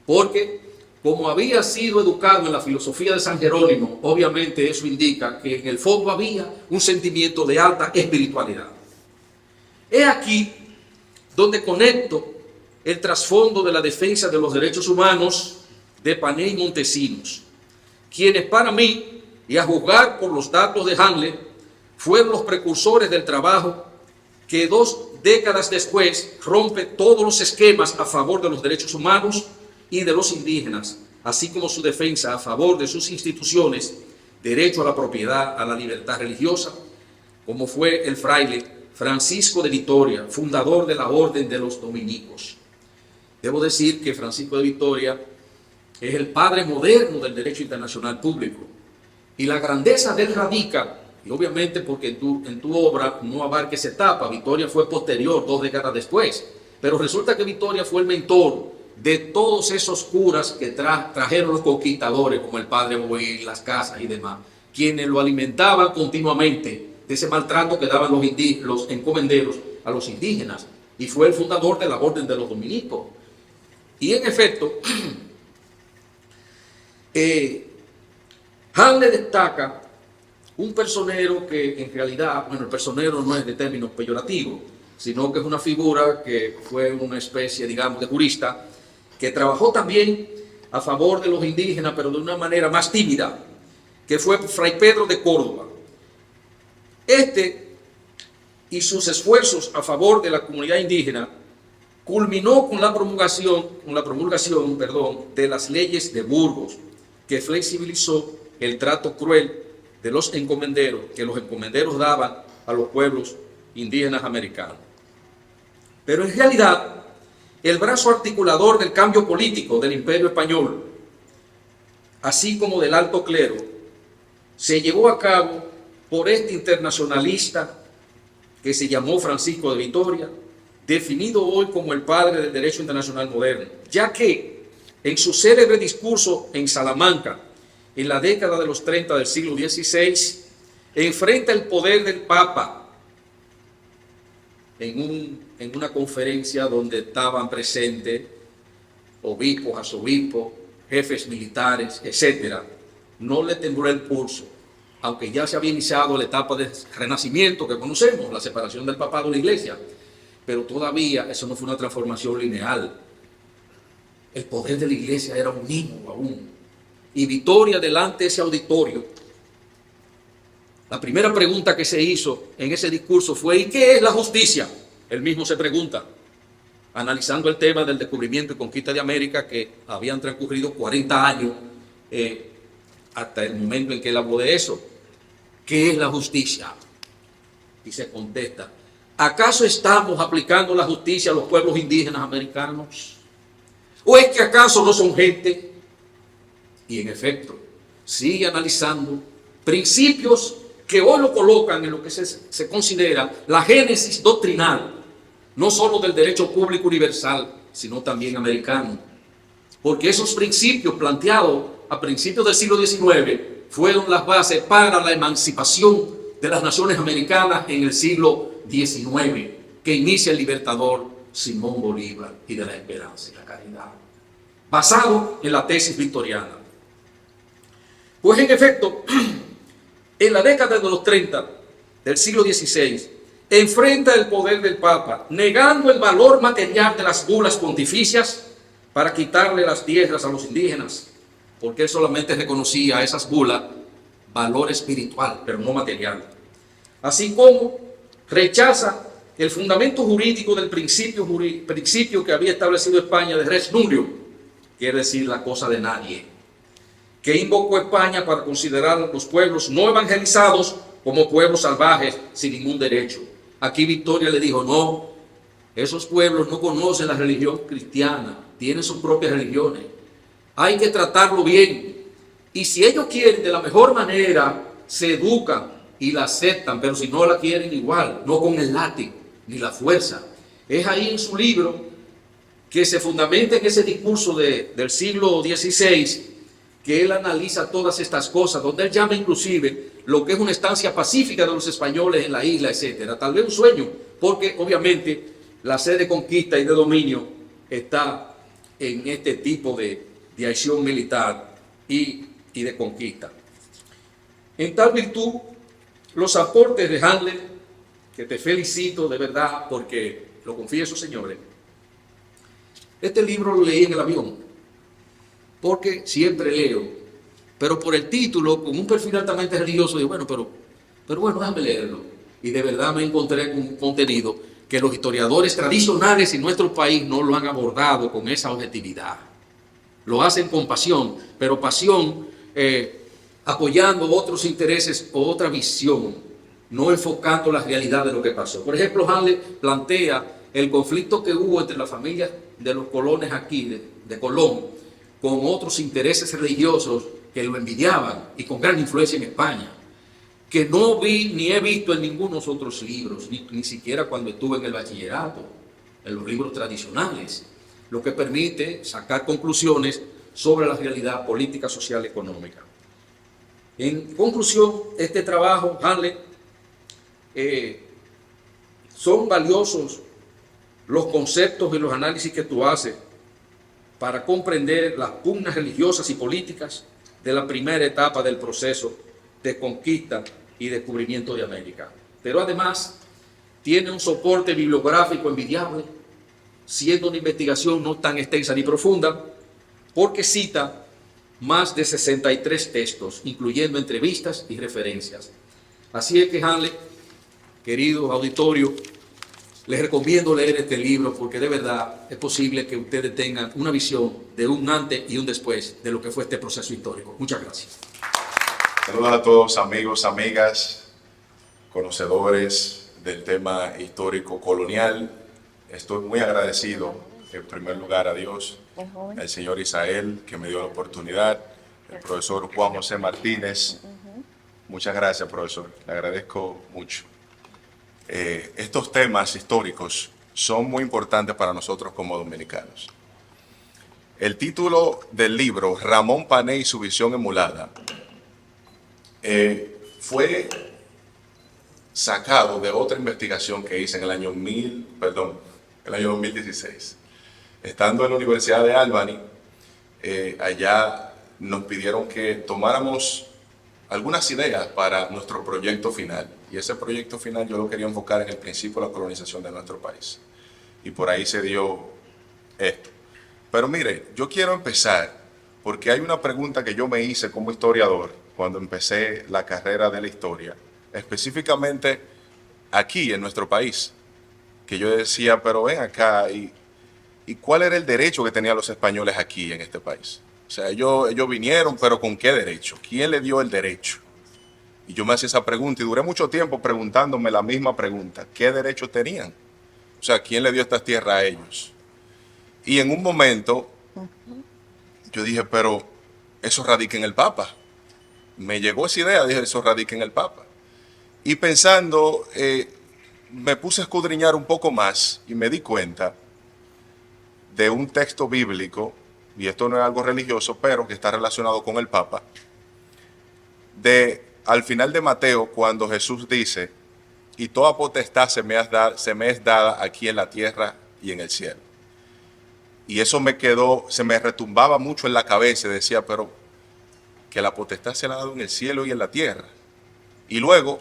porque como había sido educado en la filosofía de San Jerónimo, obviamente eso indica que en el fondo había un sentimiento de alta espiritualidad. He aquí donde conecto el trasfondo de la defensa de los derechos humanos de Panet y Montesinos, quienes para mí, y a juzgar por los datos de Hamlet, fueron los precursores del trabajo que 2 décadas después rompe todos los esquemas a favor de los derechos humanos y de los indígenas, así como su defensa a favor de sus instituciones, derecho a la propiedad, a la libertad religiosa, como fue el fraile Francisco de Vitoria, fundador de la Orden de los Dominicos. Debo decir que Francisco de Vitoria es el padre moderno del derecho internacional público, y la grandeza de él radica, y obviamente porque en tu obra no abarca esa etapa. Vitoria fue posterior, 2 décadas después, pero resulta que Vitoria fue el mentor de todos esos curas que trajeron los conquistadores, como el padre Boil, las casas y demás, quienes lo alimentaban continuamente de ese maltrato que daban los encomenderos a los indígenas, y fue el fundador de la Orden de los Dominicos. Y en efecto, Hamlet destaca un personero que en realidad, bueno, el personero no es de términos peyorativos, sino que es una figura que fue una especie, digamos, de jurista, que trabajó también a favor de los indígenas, pero de una manera más tímida, que fue Fray Pedro de Córdoba. Este y sus esfuerzos a favor de la comunidad indígena culminó con la promulgación de las leyes de Burgos, que flexibilizó el trato cruel de los encomenderos, que los encomenderos daban a los pueblos indígenas americanos. Pero en realidad, el brazo articulador del cambio político del Imperio Español, así como del alto clero, se llevó a cabo por este internacionalista que se llamó Francisco de Vitoria, definido hoy como el padre del derecho internacional moderno, ya que en su célebre discurso en Salamanca, en la década de los 30 del siglo XVI, enfrenta el poder del Papa en una conferencia donde estaban presentes obispos, arzobispos, jefes militares, etc. No le tembló el pulso, aunque ya se había iniciado la etapa de renacimiento que conocemos, la separación del papado de la iglesia, pero todavía eso no fue una transformación lineal. El poder de la iglesia era un niño aún. Y Vitoria, delante de ese auditorio, la primera pregunta que se hizo en ese discurso fue: ¿y qué es la justicia? Él mismo se pregunta, analizando el tema del descubrimiento y conquista de América, que habían transcurrido 40 años hasta el momento en que él habló de eso. ¿Qué es la justicia? Y se contesta: ¿acaso estamos aplicando la justicia a los pueblos indígenas americanos? ¿O es que acaso no son gente? Y en efecto, sigue analizando principios que hoy lo colocan en lo que se considera la génesis doctrinal, no solo del derecho público universal, sino también americano. Porque esos principios planteados a principios del siglo XIX fueron las bases para la emancipación de las naciones americanas en el siglo XIX, que inicia el libertador Simón Bolívar, y de la esperanza y la caridad, basado en la tesis victoriana. Pues en efecto, en la década de los 30 del siglo XVI, enfrenta el poder del Papa, negando el valor material de las bulas pontificias para quitarle las tierras a los indígenas, porque él solamente reconocía a esas bulas valor espiritual, pero no material. Así como rechaza el fundamento jurídico del principio que había establecido España de res nullius, quiere decir la cosa de nadie, que invocó España para considerar a los pueblos no evangelizados como pueblos salvajes sin ningún derecho. Aquí Vitoria le dijo: no, esos pueblos no conocen la religión cristiana, tienen sus propias religiones, hay que tratarlo bien, y si ellos quieren de la mejor manera, se educan y la aceptan, pero si no la quieren igual, no con el látigo, ni la fuerza. Es ahí en su libro que se fundamenta en ese discurso del siglo XVI, que él analiza todas estas cosas, donde él llama inclusive lo que es una estancia pacífica de los españoles en la isla, etcétera. Tal vez un sueño, porque obviamente la sed de conquista y de dominio está en este tipo de acción militar y de conquista. En tal virtud, los aportes de Handler, que te felicito de verdad, porque lo confieso, señores, este libro lo leí en el avión, porque siempre leo, pero por el título, con un perfil altamente religioso, digo, bueno, pero bueno, déjame leerlo. Y de verdad me encontré con un contenido que los historiadores tradicionales en nuestro país no lo han abordado con esa objetividad. Lo hacen con pasión, pero pasión apoyando otros intereses o otra visión, no enfocando la realidad de lo que pasó. Por ejemplo, Handler plantea el conflicto que hubo entre las familias de los colones aquí, de Colón, con otros intereses religiosos que lo envidiaban y con gran influencia en España, que no vi ni he visto en ningunos otros libros, ni siquiera cuando estuve en el bachillerato, en los libros tradicionales, lo que permite sacar conclusiones sobre la realidad política, social y económica. En conclusión, este trabajo, Handler, son valiosos los conceptos y los análisis que tú haces para comprender las pugnas religiosas y políticas de la primera etapa del proceso de conquista y descubrimiento de América. Pero además tiene un soporte bibliográfico envidiable, siendo una investigación no tan extensa ni profunda, porque cita más de 63 textos, incluyendo entrevistas y referencias. Así es que, Handler, querido auditorio, les recomiendo leer este libro porque de verdad es posible que ustedes tengan una visión de un antes y un después de lo que fue este proceso histórico. Muchas gracias. Saludos a todos, amigos, amigas, conocedores del tema histórico colonial. Estoy muy agradecido, en primer lugar, a Dios, al señor Isael, que me dio la oportunidad, el profesor Juan José Martínez. Muchas gracias, profesor. Le agradezco mucho. Estos temas históricos son muy importantes para nosotros como dominicanos. El título del libro, Ramón Pané y su visión emulada, fue sacado de otra investigación que hice en el año 2016. Estando en la Universidad de Albany, allá nos pidieron que tomáramos algunas ideas para nuestro proyecto final. Y ese proyecto final yo lo quería enfocar en el principio de la colonización de nuestro país. Y por ahí se dio esto. Pero mire, yo quiero empezar porque hay una pregunta que yo me hice como historiador cuando empecé la carrera de la historia, específicamente aquí en nuestro país, que yo decía, pero ven acá, ¿y cuál era el derecho que tenían los españoles aquí en este país? O sea, ellos vinieron, pero ¿con qué derecho? ¿Quién le dio el derecho? Y yo me hacía esa pregunta y duré mucho tiempo preguntándome la misma pregunta. ¿Qué derecho tenían? O sea, ¿quién le dio estas tierras a ellos? Y en un momento yo dije, pero eso radica en el Papa. Me llegó esa idea, dije, eso radica en el Papa. Y pensando, me puse a escudriñar un poco más y me di cuenta de un texto bíblico, y esto no es algo religioso, pero que está relacionado con el Papa, al final de Mateo, cuando Jesús dice, y toda potestad se me es dada aquí en la tierra y en el cielo. Y eso se me retumbaba mucho en la cabeza y decía, pero que la potestad se la ha dado en el cielo y en la tierra. Y luego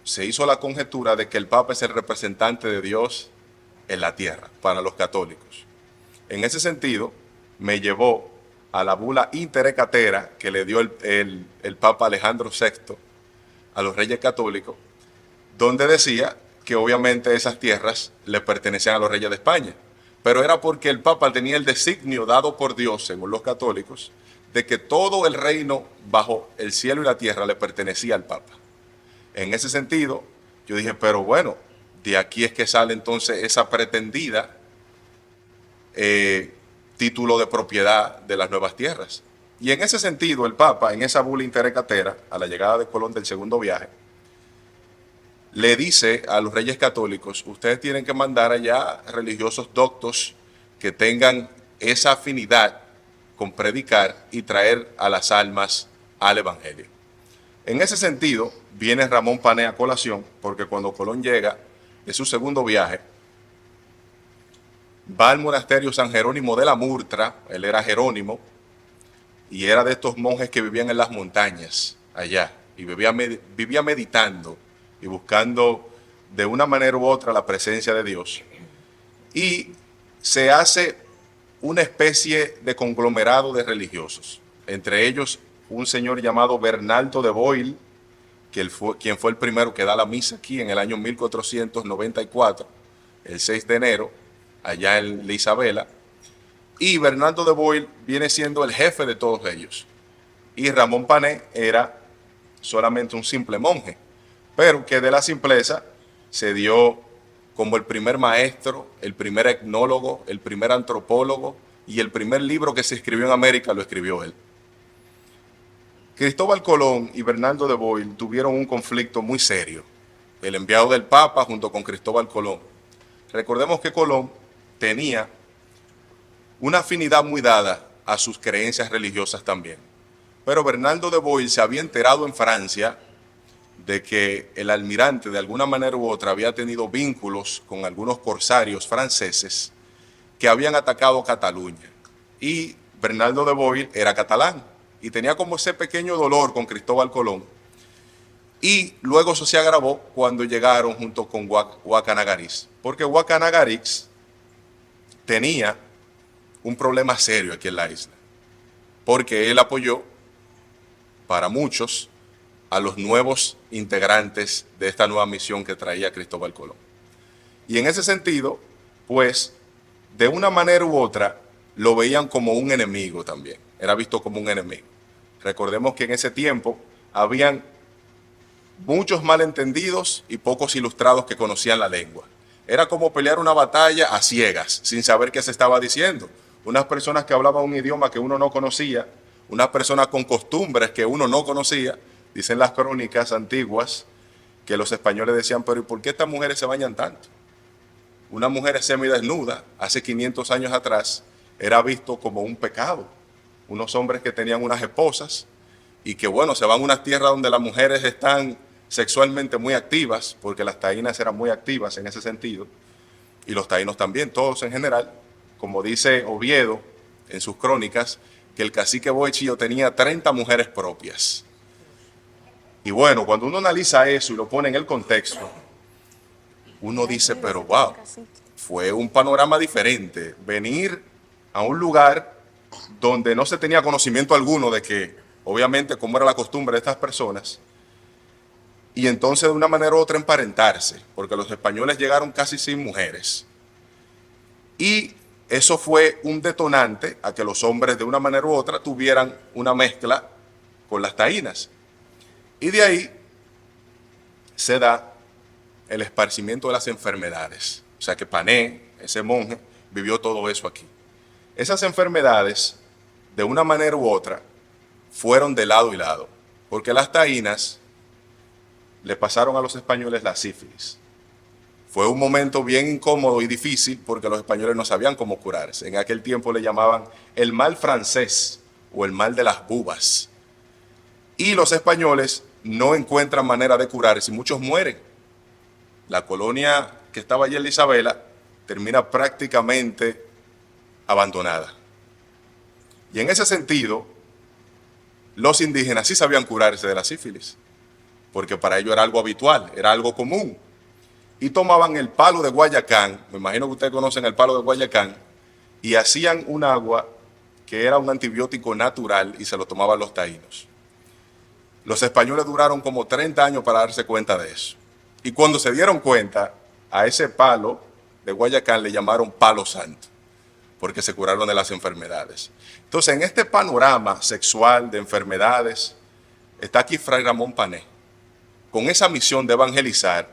se hizo la conjetura de que el Papa es el representante de Dios en la tierra para los católicos. En ese sentido, me llevó a la bula Interecatera que le dio el Papa Alejandro VI a los reyes católicos, donde decía que obviamente esas tierras le pertenecían a los reyes de España, pero era porque el Papa tenía el designio dado por Dios, según los católicos, de que todo el reino bajo el cielo y la tierra le pertenecía al Papa. En ese sentido, yo dije, pero bueno, de aquí es que sale entonces esa pretendida título de propiedad de las nuevas tierras. Y en ese sentido, el Papa, en esa bula Interecatera, a la llegada de Colón del segundo viaje, le dice a los reyes católicos, ustedes tienen que mandar allá religiosos doctos que tengan esa afinidad con predicar y traer a las almas al Evangelio. En ese sentido, viene Ramón Pané a colación, porque cuando Colón llega de su segundo viaje, va al monasterio San Jerónimo de la Murtra, él era Jerónimo, y era de estos monjes que vivían en las montañas allá, y vivía meditando y buscando de una manera u otra la presencia de Dios. Y se hace una especie de conglomerado de religiosos, entre ellos un señor llamado Bernardo de Boil, quien fue el primero que da la misa aquí en el año 1494, el 6 de enero, allá en la Isabela, y Bernardo de Boil viene siendo el jefe de todos ellos. Y Ramón Pané era solamente un simple monje, pero que de la simpleza se dio como el primer maestro, el primer etnólogo, el primer antropólogo, y el primer libro que se escribió en América lo escribió él. Cristóbal Colón y Bernardo de Boil tuvieron un conflicto muy serio. El enviado del Papa junto con Cristóbal Colón. Recordemos que Colón tenía una afinidad muy dada a sus creencias religiosas también. Pero Bernardo de Boil se había enterado en Francia de que el almirante de alguna manera u otra había tenido vínculos con algunos corsarios franceses que habían atacado Cataluña. Y Bernardo de Boil era catalán y tenía como ese pequeño dolor con Cristóbal Colón. Y luego eso se agravó cuando llegaron junto con Guacanagariz, porque Guacanagariz tenía un problema serio aquí en la isla, porque él apoyó, para muchos, a los nuevos integrantes de esta nueva misión que traía Cristóbal Colón. Y en ese sentido, pues, de una manera u otra, lo veían como un enemigo también, era visto como un enemigo. Recordemos que en ese tiempo habían muchos malentendidos y pocos ilustrados que conocían la lengua. Era como pelear una batalla a ciegas, sin saber qué se estaba diciendo. Unas personas que hablaban un idioma que uno no conocía, unas personas con costumbres que uno no conocía. Dicen las crónicas antiguas que los españoles decían, pero ¿y por qué estas mujeres se bañan tanto? Una mujer semidesnuda, hace 500 años atrás, era visto como un pecado. Unos hombres que tenían unas esposas y que, bueno, se van a unas tierras donde las mujeres están sexualmente muy activas, porque las taínas eran muy activas en ese sentido, y los taínos también, todos en general, como dice Oviedo en sus crónicas, que el cacique Boichillo tenía 30 mujeres propias. Y bueno, cuando uno analiza eso y lo pone en el contexto, uno dice, pero wow, fue un panorama diferente. Venir a un lugar donde no se tenía conocimiento alguno de que, obviamente, como era la costumbre de estas personas, y entonces de una manera u otra emparentarse, porque los españoles llegaron casi sin mujeres. Y eso fue un detonante a que los hombres de una manera u otra tuvieran una mezcla con las taínas. Y de ahí se da el esparcimiento de las enfermedades. O sea que Pané, ese monje, vivió todo eso aquí. Esas enfermedades, de una manera u otra, fueron de lado y lado, porque las taínas le pasaron a los españoles la sífilis. Fue un momento bien incómodo y difícil porque los españoles no sabían cómo curarse. En aquel tiempo le llamaban el mal francés o el mal de las bubas. Y los españoles no encuentran manera de curarse y muchos mueren. La colonia que estaba allí en la Isabela termina prácticamente abandonada. Y en ese sentido, los indígenas sí sabían curarse de la sífilis, porque para ellos era algo habitual, era algo común. Y tomaban el palo de Guayacán, me imagino que ustedes conocen el palo de Guayacán, y hacían un agua que era un antibiótico natural y se lo tomaban los taínos. Los españoles duraron como 30 años para darse cuenta de eso. Y cuando se dieron cuenta, a ese palo de Guayacán le llamaron palo santo, porque se curaron de las enfermedades. Entonces, en este panorama sexual de enfermedades, está aquí Fray Ramón Pané, con esa misión de evangelizar,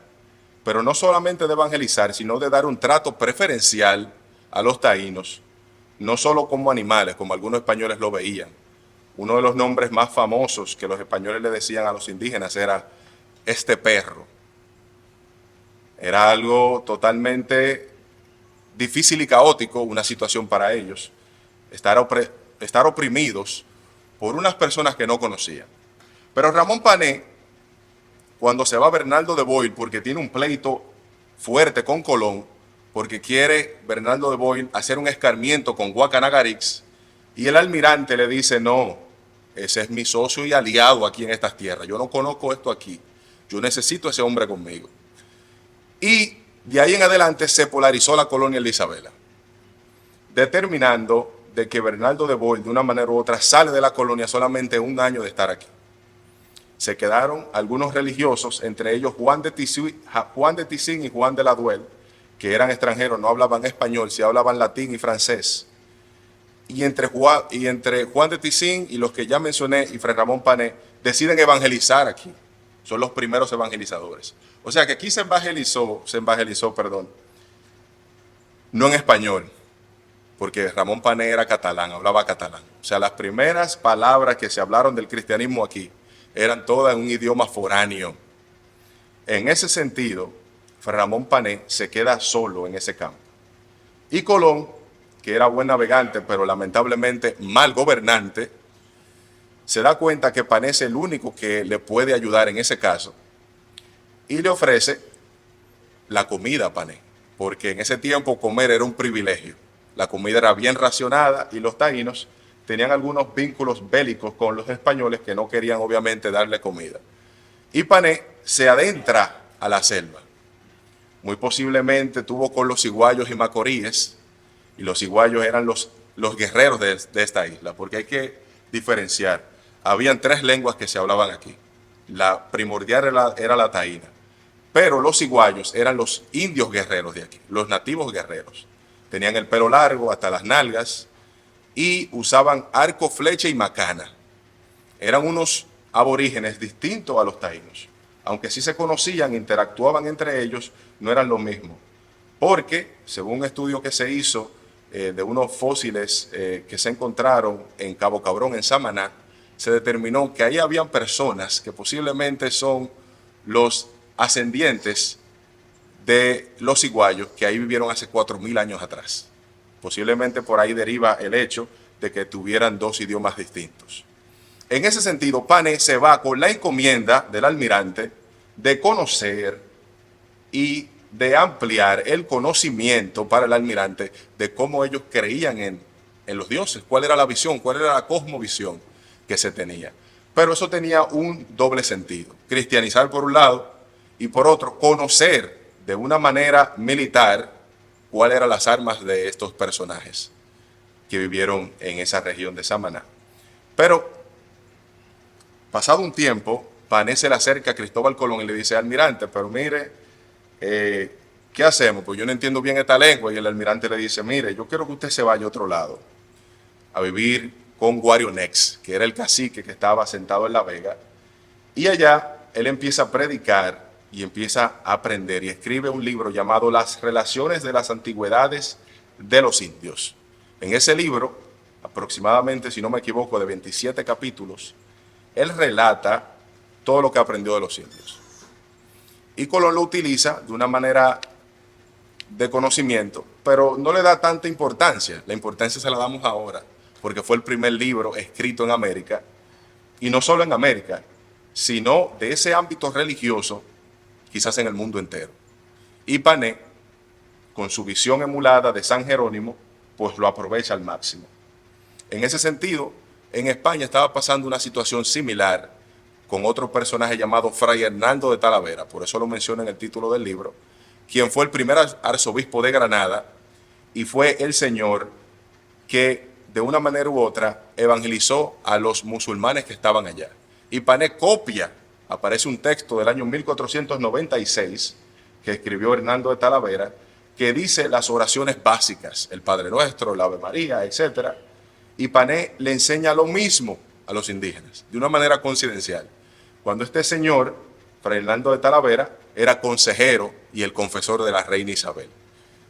pero no solamente de evangelizar, sino de dar un trato preferencial a los taínos, no solo como animales, como algunos españoles lo veían. Uno de los nombres más famosos que los españoles le decían a los indígenas era este perro. Era algo totalmente difícil y caótico, una situación para ellos, estar oprimidos por unas personas que no conocían. Pero Ramón Pané, cuando se va Bernardo de Boil, porque tiene un pleito fuerte con Colón, porque quiere Bernardo de Boil hacer un escarmiento con Guacanagarix, y el almirante le dice, no, ese es mi socio y aliado aquí en estas tierras, yo no conozco esto aquí, yo necesito a ese hombre conmigo. Y de ahí en adelante se polarizó la colonia de Isabela, determinando de que Bernardo de Boil, de una manera u otra, sale de la colonia solamente un año de estar aquí. Se quedaron algunos religiosos, entre ellos Juan de Tisín y Juan de la Duel, que eran extranjeros, no hablaban español, sí hablaban latín y francés. Y entre Juan de Tisín y los que ya mencioné y Fray Ramón Pané, deciden evangelizar aquí. Son los primeros evangelizadores. O sea que aquí se evangelizó, no en español, porque Ramón Pané era catalán, hablaba catalán. O sea, las primeras palabras que se hablaron del cristianismo aquí eran todas en un idioma foráneo. En ese sentido, Fray Ramón Pané se queda solo en ese campo. Y Colón, que era buen navegante, pero lamentablemente mal gobernante, se da cuenta que Pané es el único que le puede ayudar en ese caso y le ofrece la comida a Pané, porque en ese tiempo comer era un privilegio. La comida era bien racionada y los taínos tenían algunos vínculos bélicos con los españoles que no querían obviamente darle comida. Y Pané se adentra a la selva. Muy posiblemente tuvo con los ciguayos y macoríes, y los ciguayos eran los guerreros de esta isla, porque hay que diferenciar. Habían 3 lenguas que se hablaban aquí. La primordial era la taína, pero los ciguayos eran los indios guerreros de aquí, los nativos guerreros. Tenían el pelo largo hasta las nalgas y usaban arco, flecha y macana. Eran unos aborígenes distintos a los taínos. Aunque sí se conocían, interactuaban entre ellos, no eran lo mismo. Porque, según un estudio que se hizo de unos fósiles que se encontraron en Cabo Cabrón, en Samaná, se determinó que ahí habían personas que posiblemente son los ascendientes de los ciguayos que ahí vivieron hace 4.000 años atrás. Posiblemente por ahí deriva el hecho de que tuvieran 2 idiomas distintos. En ese sentido, Pané se va con la encomienda del almirante de conocer y de ampliar el conocimiento para el almirante de cómo ellos creían en los dioses, cuál era la visión, cuál era la cosmovisión que se tenía. Pero eso tenía un doble sentido: cristianizar por un lado y por otro conocer de una manera militar cuáles eran las armas de estos personajes que vivieron en esa región de Samaná. Pero pasado un tiempo, Pané se le acerca a Cristóbal Colón y le dice: almirante, pero mire, ¿qué hacemos? Pues yo no entiendo bien esta lengua. Y el almirante le dice: mire, yo quiero que usted se vaya a otro lado a vivir con Guarionex, que era el cacique que estaba sentado en La Vega, y allá él empieza a predicar y empieza a aprender y escribe un libro llamado Las Relaciones de las Antigüedades de los Indios. En ese libro, aproximadamente, si no me equivoco, de 27 capítulos, él relata todo lo que aprendió de los indios. Y Colón lo utiliza de una manera de conocimiento, pero no le da tanta importancia. La importancia se la damos ahora, porque fue el primer libro escrito en América, y no solo en América, sino de ese ámbito religioso, quizás en el mundo entero. Y Pané, con su visión emulada de San Jerónimo, pues lo aprovecha al máximo. En ese sentido, en España estaba pasando una situación similar con otro personaje llamado Fray Hernando de Talavera, por eso lo menciona en el título del libro, quien fue el primer arzobispo de Granada y fue el señor que de una manera u otra evangelizó a los musulmanes que estaban allá. Y Pané copia, aparece un texto del año 1496 que escribió Hernando de Talavera, que dice las oraciones básicas, el Padre Nuestro, la Ave María, etc. Y Pané le enseña lo mismo a los indígenas, de una manera coincidencial. Cuando este señor, Fray Hernando de Talavera, era consejero y el confesor de la reina Isabel.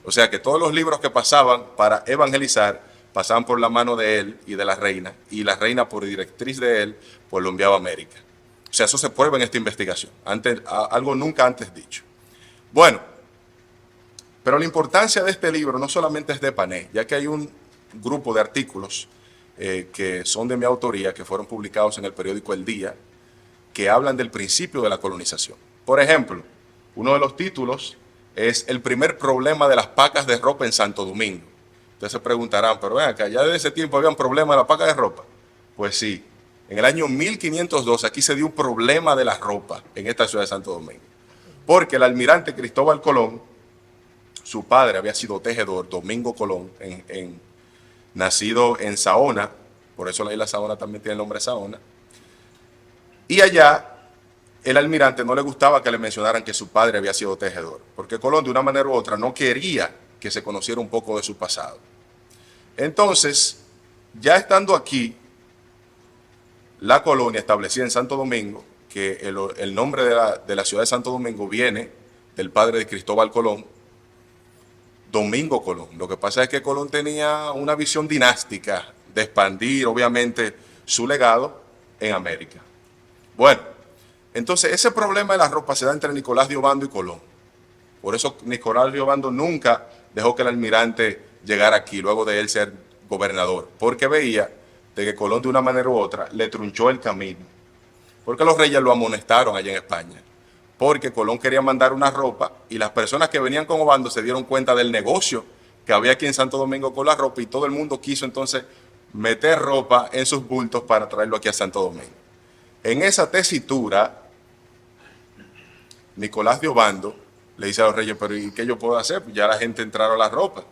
O sea que todos los libros que pasaban para evangelizar pasaban por la mano de él y de la reina por directriz de él, pues lo enviaba a América. O sea, eso se prueba en esta investigación, algo nunca antes dicho. Bueno, Pero la importancia de este libro no solamente es de Pané, ya que hay un grupo de artículos que son de mi autoría, que fueron publicados en el periódico El Día, que hablan del principio de la colonización. Por ejemplo, uno de los títulos es El primer problema de las pacas de ropa en Santo Domingo. Ustedes se preguntarán, pero ven acá, ¿ya desde ese tiempo había un problema de la paca de ropa? Pues sí, en el año 1502 aquí se dio un problema de la ropa en esta ciudad de Santo Domingo. Porque el almirante Cristóbal Colón, su padre había sido tejedor, Domingo Colón, nacido en Saona, por eso la isla Saona también tiene el nombre Saona, y allá el almirante no le gustaba que le mencionaran que su padre había sido tejedor, porque Colón de una manera u otra no quería que se conociera un poco de su pasado. Entonces, ya estando aquí, la colonia establecida en Santo Domingo, que el nombre de la ciudad de Santo Domingo viene del padre de Cristóbal Colón, Domingo Colón. Lo que pasa es que Colón tenía una visión dinástica de expandir, obviamente, su legado en América. Bueno, entonces ese problema de la ropa se da entre Nicolás de Obando y Colón. Por eso Nicolás de Obando nunca dejó que el almirante llegara aquí, luego de él ser gobernador, porque veía de que Colón de una manera u otra le trunchó el camino. Porque los reyes lo amonestaron allá en España. Porque Colón quería mandar una ropa y las personas que venían con Obando se dieron cuenta del negocio que había aquí en Santo Domingo con la ropa y todo el mundo quiso entonces meter ropa en sus bultos para traerlo aquí a Santo Domingo. En esa tesitura, Nicolás de Obando le dice a los reyes, pero ¿y qué yo puedo hacer? Pues ya la gente entraron a la ropa.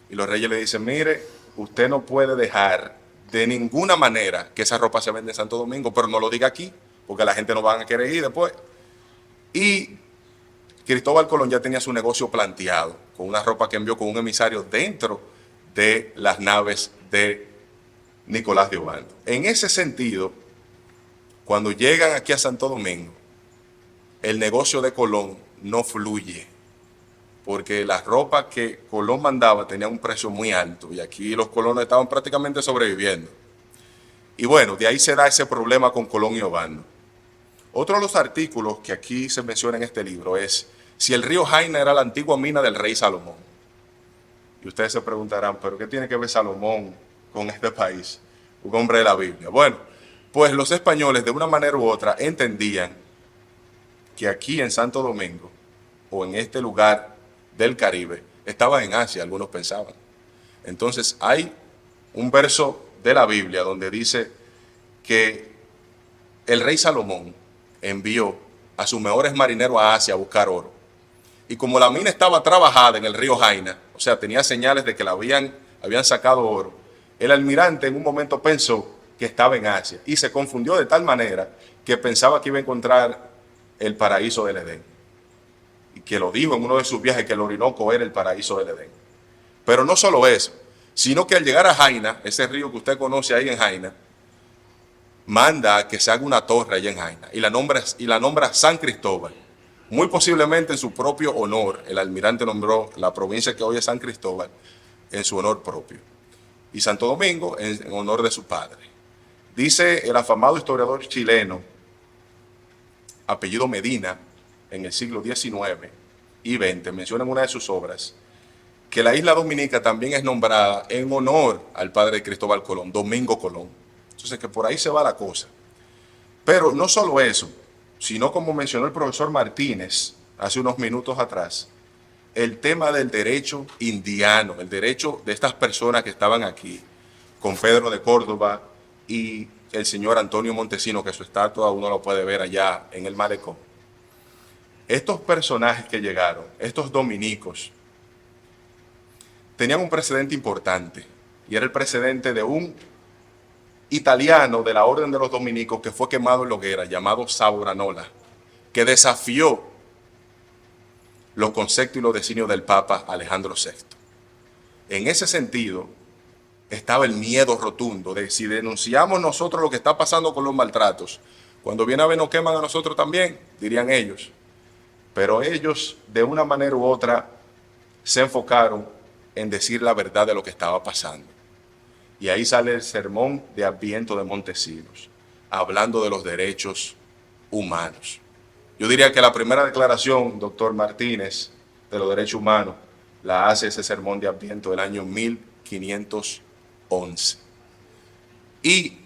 Y los reyes le dicen, mire, usted no puede dejar de ninguna manera que esa ropa se venda en Santo Domingo, pero no lo diga aquí, porque la gente no va a querer ir después. Y Cristóbal Colón ya tenía su negocio planteado, con una ropa que envió con un emisario dentro de las naves de Nicolás de Obando. En ese sentido, cuando llegan aquí a Santo Domingo, el negocio de Colón no fluye, porque la ropa que Colón mandaba tenía un precio muy alto y aquí los colonos estaban prácticamente sobreviviendo. Y bueno, de ahí se da ese problema con Colón y Obando. Otro de los artículos que aquí se menciona en este libro es si el río Jaina era la antigua mina del rey Salomón. Y ustedes se preguntarán, ¿pero qué tiene que ver Salomón con este país? Un hombre de la Biblia. Bueno, pues los españoles de una manera u otra entendían que aquí en Santo Domingo o en este lugar del Caribe estaba en Asia, algunos pensaban. Entonces hay un verso de la Biblia donde dice que el rey Salomón envió a sus mejores marineros a Asia a buscar oro. Y como la mina estaba trabajada en el río Jaina, o sea, tenía señales de que la habían sacado oro, el almirante en un momento pensó que estaba en Asia y se confundió de tal manera que pensaba que iba a encontrar el paraíso del Edén. Y que lo dijo en uno de sus viajes que el Orinoco era el paraíso del Edén. Pero no solo eso, sino que al llegar a Jaina, ese río que usted conoce ahí en Jaina, manda a que se haga una torre allá en Jaina y la nombra San Cristóbal. Muy posiblemente en su propio honor, el almirante nombró la provincia que hoy es San Cristóbal en su honor propio. Y Santo Domingo en honor de su padre. Dice el afamado historiador chileno, apellido Medina, en el siglo XIX y XX, menciona en una de sus obras, que la isla Dominica también es nombrada en honor al padre de Cristóbal Colón, Domingo Colón. Entonces que por ahí se va la cosa. Pero no solo eso, sino como mencionó el profesor Martínez hace unos minutos atrás, el tema del derecho indiano, el derecho de estas personas que estaban aquí, con Pedro de Córdoba y el señor Antonio Montesino, que su estatua uno lo puede ver allá en el malecón. Estos personajes que llegaron, estos dominicos, tenían un precedente importante, y era el precedente de un italiano de la Orden de los Dominicos que fue quemado en la hoguera, llamado Savonarola, que desafió los conceptos y los designios del Papa Alejandro VI. En ese sentido, estaba el miedo rotundo de si denunciamos nosotros lo que está pasando con los maltratos, cuando viene a ver nos queman a nosotros también, dirían ellos. Pero ellos, de una manera u otra, se enfocaron en decir la verdad de lo que estaba pasando. Y ahí sale el sermón de Adviento de Montesinos, hablando de los derechos humanos. Yo diría que la primera declaración, doctor Martínez, de los derechos humanos, la hace ese sermón de Adviento del año 1511. Y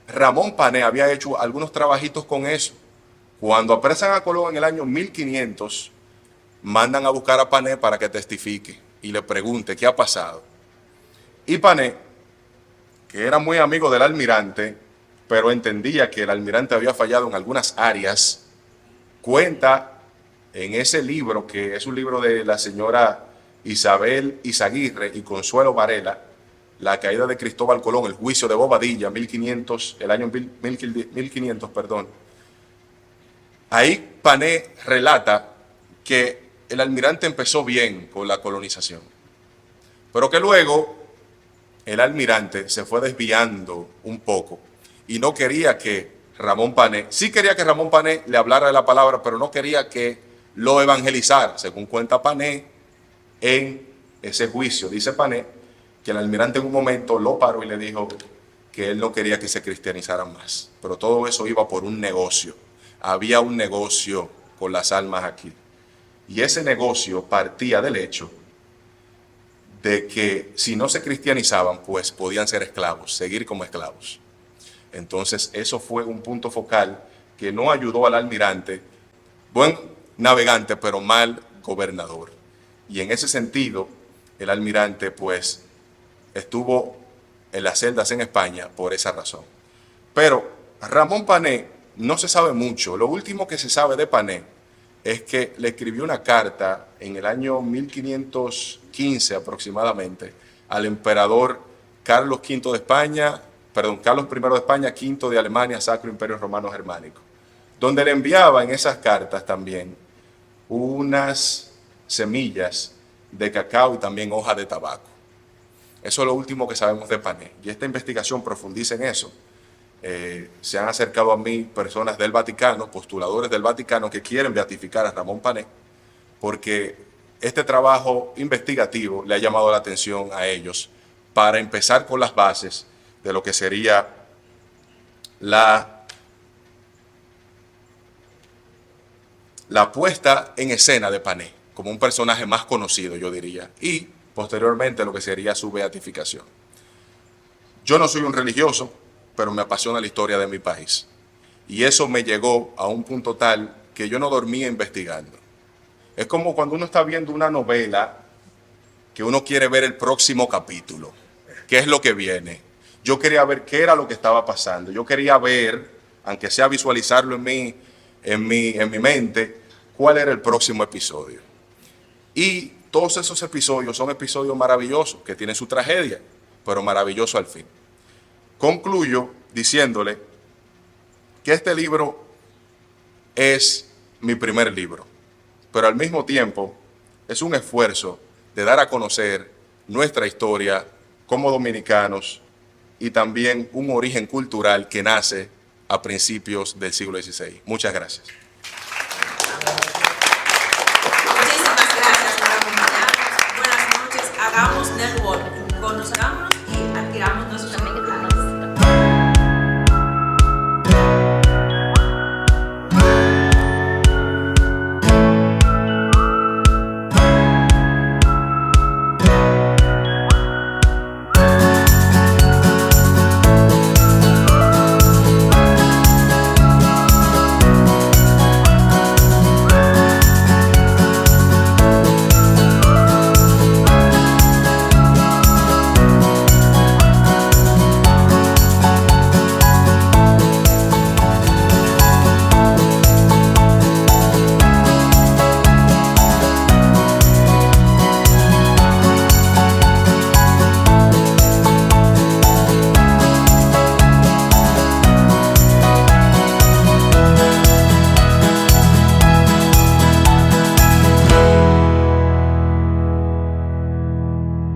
Ramón Pané había hecho algunos trabajitos con eso. Cuando apresan a Colón en el año 1500, mandan a buscar a Pané para que testifique y le pregunte qué ha pasado. Y Pané, que era muy amigo del almirante, pero entendía que el almirante había fallado en algunas áreas, cuenta en ese libro, que es un libro de la señora Isabel Izaguirre y Consuelo Varela, La caída de Cristóbal Colón, el juicio de Bobadilla, el año 1500, perdón. Ahí Pané relata que el almirante empezó bien con la colonización, pero que luego el almirante se fue desviando un poco y no quería que Ramón Pané, sí quería que Ramón Pané le hablara de la palabra, pero no quería que lo evangelizara, según cuenta Pané en ese juicio. Dice Pané que el almirante en un momento lo paró y le dijo que él no quería que se cristianizaran más, pero todo eso iba por un negocio. Había un negocio con las almas aquí. Y ese negocio partía del hecho de que si no se cristianizaban, pues podían ser esclavos, seguir como esclavos. Entonces eso fue un punto focal que no ayudó al almirante, buen navegante, pero mal gobernador. Y en ese sentido, el almirante pues estuvo en las celdas en España por esa razón. Pero Ramón Pané no se sabe mucho. Lo último que se sabe de Pané es que le escribió una carta en el año 1515 aproximadamente al emperador Carlos I de España, Carlos I de España, V de Alemania, Sacro Imperio Romano Germánico, donde le enviaba en esas cartas también unas semillas de cacao y también hoja de tabaco. Eso es lo último que sabemos de Pané. Y esta investigación profundiza en eso. Se han acercado a mí personas del Vaticano, postuladores del Vaticano, que quieren beatificar a Ramón Pané, porque este trabajo investigativo le ha llamado la atención a ellos para empezar con las bases de lo que sería la puesta en escena de Pané, como un personaje más conocido, yo diría, y posteriormente lo que sería su beatificación. Yo no soy un religioso, pero me apasiona la historia de mi país. Y eso me llegó a un punto tal que yo no dormía investigando. Es como cuando uno está viendo una novela que uno quiere ver el próximo capítulo, qué es lo que viene. Yo quería ver qué era lo que estaba pasando. Yo quería ver, aunque sea visualizarlo en mi mente, cuál era el próximo episodio. Y todos esos episodios son episodios maravillosos, que tienen su tragedia, pero maravilloso al fin. Concluyo diciéndole que este libro es mi primer libro, pero al mismo tiempo es un esfuerzo de dar a conocer nuestra historia como dominicanos y también un origen cultural que nace a principios del siglo XVI. Muchas gracias. Muchísimas gracias por acompañarnos. Buenas noches. Hagamos